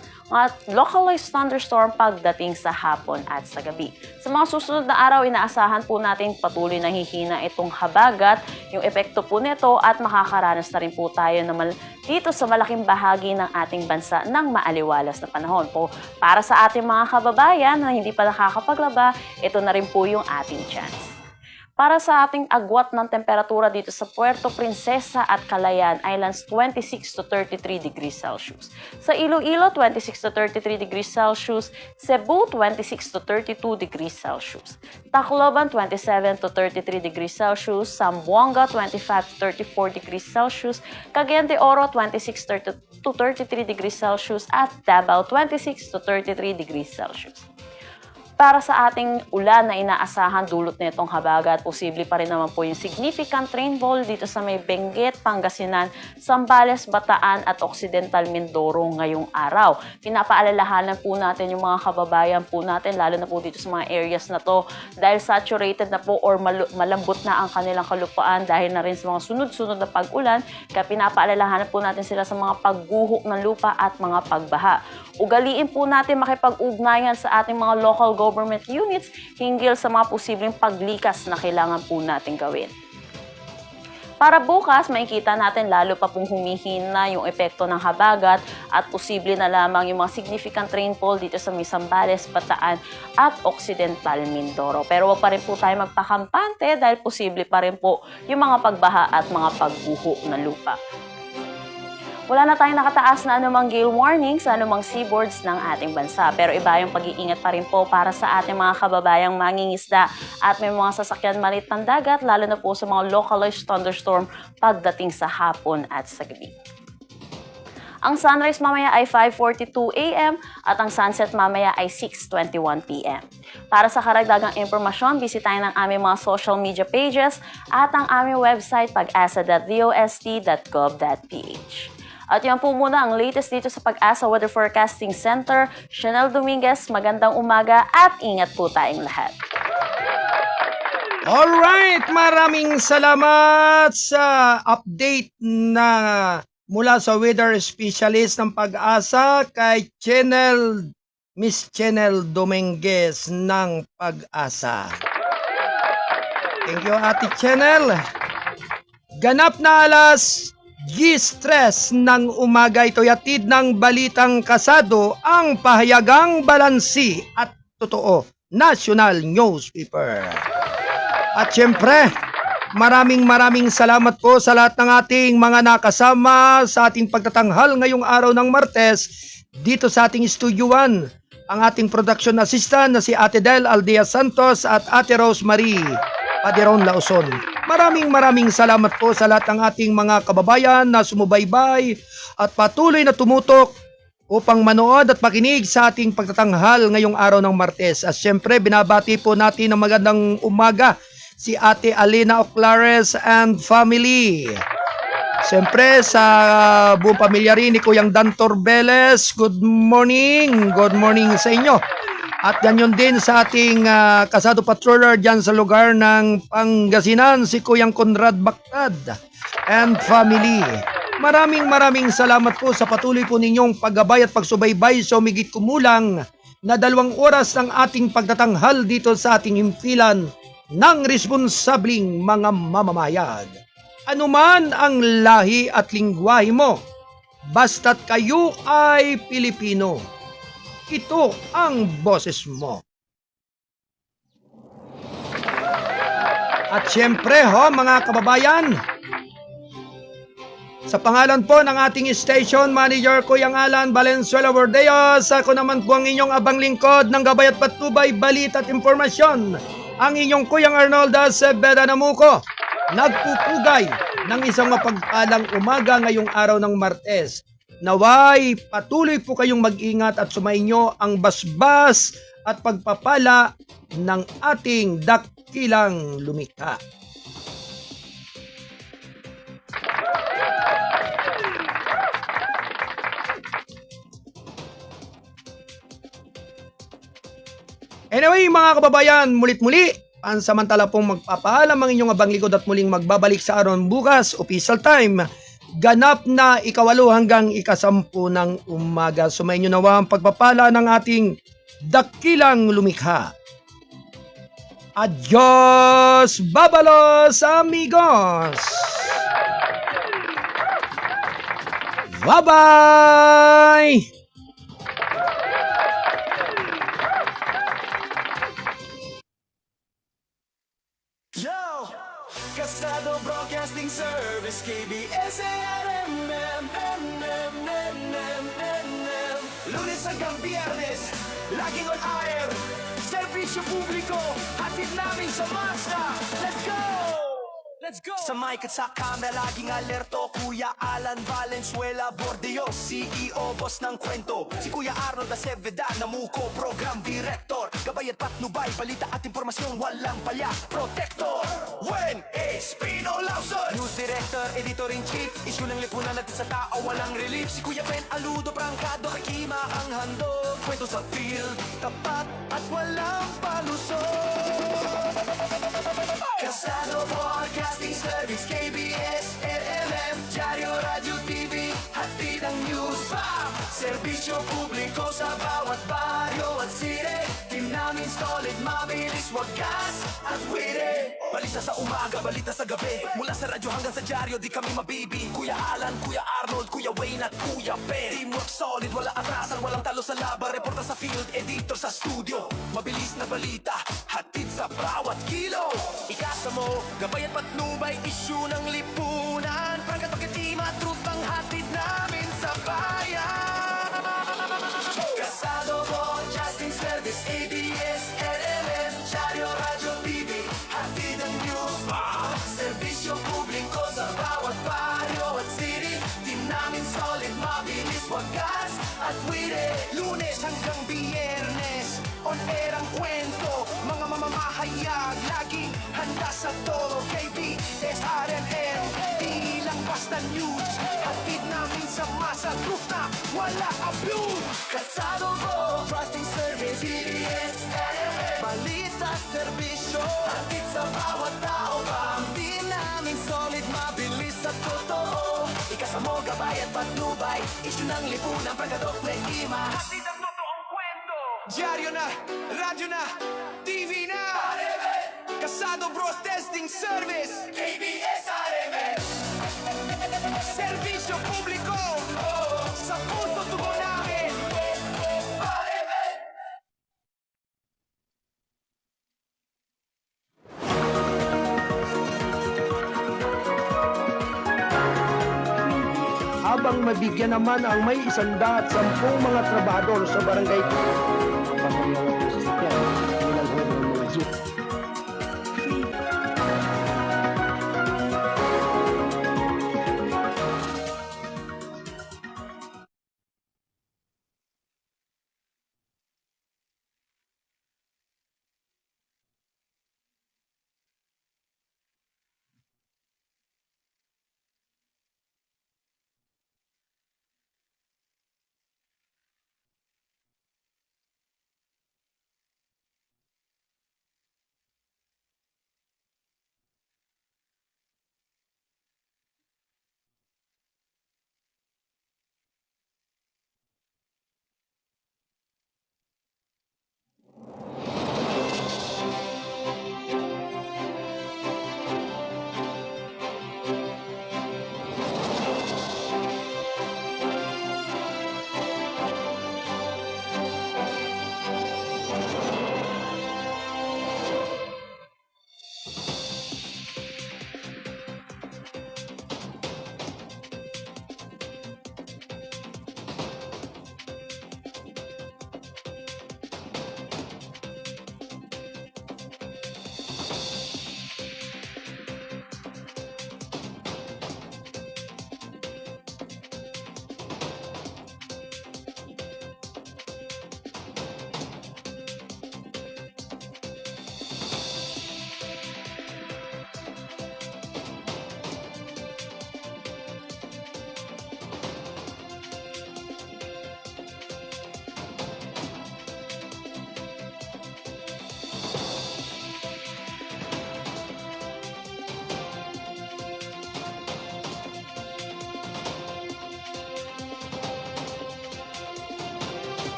Speaker 6: localized thunderstorm pagdating sa hapon at sa gabi. Sa mga susunod na araw, inaasahan po natin patuloy na hihina itong habagat, yung epekto po nito at makakaranas na rin po tayo na dito sa malaking bahagi ng ating bansa ng maaliwalas na panahon. Po, para sa ating mga kababayan na hindi pa nakakapaglaba, ito na rin po yung ating chance. Para sa ating agwat ng temperatura dito sa Puerto Princesa at Calayan Islands, 26 to 33 degrees Celsius. Sa Iloilo, 26 to 33 degrees Celsius. Cebu, 26 to 32 degrees Celsius. Tacloban, 27 to 33 degrees Celsius. Zamboanga, 25 to 34 degrees Celsius. Cagayan de Oro, 26 to 33 degrees Celsius. At Davao, 26 to 33 degrees Celsius. Para sa ating ulan na inaasahan dulot nitong habagat, posible pa rin naman po yung significant rainfall dito sa may Benguet, Pangasinan, Zambales, Bataan at Occidental Mindoro ngayong araw. Pinapaalalahanan po natin yung mga kababayan po natin, lalo na po dito sa mga areas na to, dahil saturated na po or malambot na ang kanilang kalupaan dahil na rin sa mga sunod-sunod na pag-ulan, kaya pinapaalalahanan po natin sila sa mga pagguho ng lupa at mga pagbaha. Ugaliin po natin makipag-ugnayan sa ating mga local government units hinggil sa mga posibleng paglikas na kailangan po natin gawin. Para bukas, makikita natin lalo pa pong humihina yung epekto ng habagat at posible na lamang yung mga significant rainfall dito sa Zambales, Bataan at Occidental Mindoro. Pero wag pa rin po tayo magpakampante dahil posible pa rin po yung mga pagbaha at mga pagguho ng lupa. Wala na tayong nakataas na anumang gale warning sa anumang seaboards ng ating bansa. Pero iba yung pag-iingat pa rin po para sa ating mga kababayang mangingisda at may mga sasakyan maliit ng dagat, lalo na po sa mga localized thunderstorm pagdating sa hapon at sa gabi. Ang sunrise mamaya ay 5:42 a.m. at ang sunset mamaya ay 6:21 p.m. Para sa karagdagang impormasyon, bisitahin ang aming mga social media pages at ang aming website pag-asa.dost.gov.ph. At yan po muna ang latest dito sa Pag-asa Weather Forecasting Center. Chenel Dominguez, magandang umaga at ingat po tayong lahat.
Speaker 2: Alright, maraming salamat sa update na mula sa weather specialist ng Pag-asa kay Miss Channel Dominguez ng Pag-asa. Thank you, Ate Channel. Ganap na alas 10:03 ng umaga, ito'y hatid ng Balitang Kasado, ang pahayagang balansi at totoo national newspaper. At syempre, maraming salamat po sa lahat ng ating mga nakasama sa ating pagtatanghal ngayong araw ng Martes dito sa ating Studio 1. Ang ating production assistant na si Ate Del Aldea Santos at Ate Rosemary Paderon Lauson. Maraming salamat po sa lahat ng ating mga kababayan na sumubaybay at patuloy na tumutok upang manood at makinig sa ating pagtatanghal ngayong araw ng Martes. At syempre, binabati po natin ng magandang umaga si Ate Alina Oclares and family. Siyempre sa buong pamilya rin ni Kuyang Dan Torbeles, good morning sa inyo. At ganyan din sa ating kasado patroller dyan sa lugar ng Pangasinan, si Kuyang Conrad Bactad and family. Maraming salamat po sa patuloy po ninyong paggabay at pagsubaybay sa umigit kumulang na 2 oras ng ating pagtatanghal dito sa ating himpilan ng responsabling mga mamamayan. Anuman ang lahi at lingwahe mo, basta't kayo ay Pilipino, ito ang boses mo. At syempre mga kababayan, sa pangalan po ng ating station manager Kuyang Alan Valenzuela Bordeos, ako naman po ang inyong abang lingkod ng gabay at patnubay, balita at impormasyon, ang inyong Kuyang Arnold Acevedo Namuco, nagpupugay ng isang mapagpalang umaga ngayong araw ng Martes. Naway patuloy po kayong mag-ingat at sumainyo ang basbas at pagpapala ng ating dakilang lumikha. Anyway mga kababayan, mulit-muli, pansamantala pong magpapaalam ang inyong abang likod at muling magbabalik sa araw bukas, official time, ganap na 8 hanggang 10 ng umaga. Sumayin nyo nawa ang pagpapala ng ating dakilang lumikha. Adios, babalos, amigos! Bye-bye!
Speaker 1: Yo! Kasado Broadcasting Service, KBS-AM, Lunes hanggang Biyernes, laging on air. Serbisyo publiko, hatid namin sa masa. Let's go! Let's go! Sa mic at sa camera, laging alerto. Kuya Alan Valenzuela Bordeos, CEO, boss ng kwento. Si Kuya Arnold Acevedo Namuco, program director. Gabay at patnubay, balita at impormasyon, walang palya. Protector, when Espino Lawson. News director, editor-in-chief, issue ng lipunan natin sa tao, walang relief. Si Kuya Ben Aludo, prangkado, kakima ang handog. Kwento sa field, tapat at walang palusot. Kasado Broadcasting Service, KBS, RMM, Diario, Radio, TV, hatid ang news. Serbisyo publiko sa bawat baryo at city. Team namin solid, mabilis, wagas at witty. Balita sa umaga, balita sa gabi. Mula sa radyo hanggang sa diaryo, di kami mabibi. Kuya Alan, Kuya Arnold, Kuya Wayne at Kuya Ben. Teamwork solid, wala atrasan, walang talo sa laban. Reporta sa field, editor sa studio. Mabilis na balita, hatid sa bawat kilo. Ikasa mo, gabay at patnubay, issue ng lipunan. Prangkat pagkatima, truth ang hatid namin sa bayan. Kasado Broadcasting Service, ABS, RMN, Diario, Radio, TV, hatid ang news. Serbisyo publiko sa bawat baryo at city. Team namin solid, mabilis, wagas at witty. Lunes hanggang Biyernes, on air ang kwento. Mga mamamahayag, laging handa sa todo. KBS, RMN, di lang basta news. Hatid namin sa masa, truth na wala abuse. Kasado Broadcasting Service, KBS, RMN, balita serbisyo, hatid sa bawat tao. Pang-team namin solid, mabilis at totoo. Ikasamo, gabay at patnubay, isyu ng lipunan, pagkadok may ima. Hatid ang totoong kwento. Dyaryo na, radyo na, TV na. Kasado Bros Testing Service, KBS-RMN. Serbisyo publiko, sa puso tugon namin. RMN.
Speaker 2: Habang mabigyan naman ang may 110 mga trabahador sa barangay.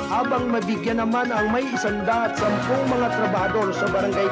Speaker 2: Habang mabigyan naman ang may 110 mga trabahador sa barangay.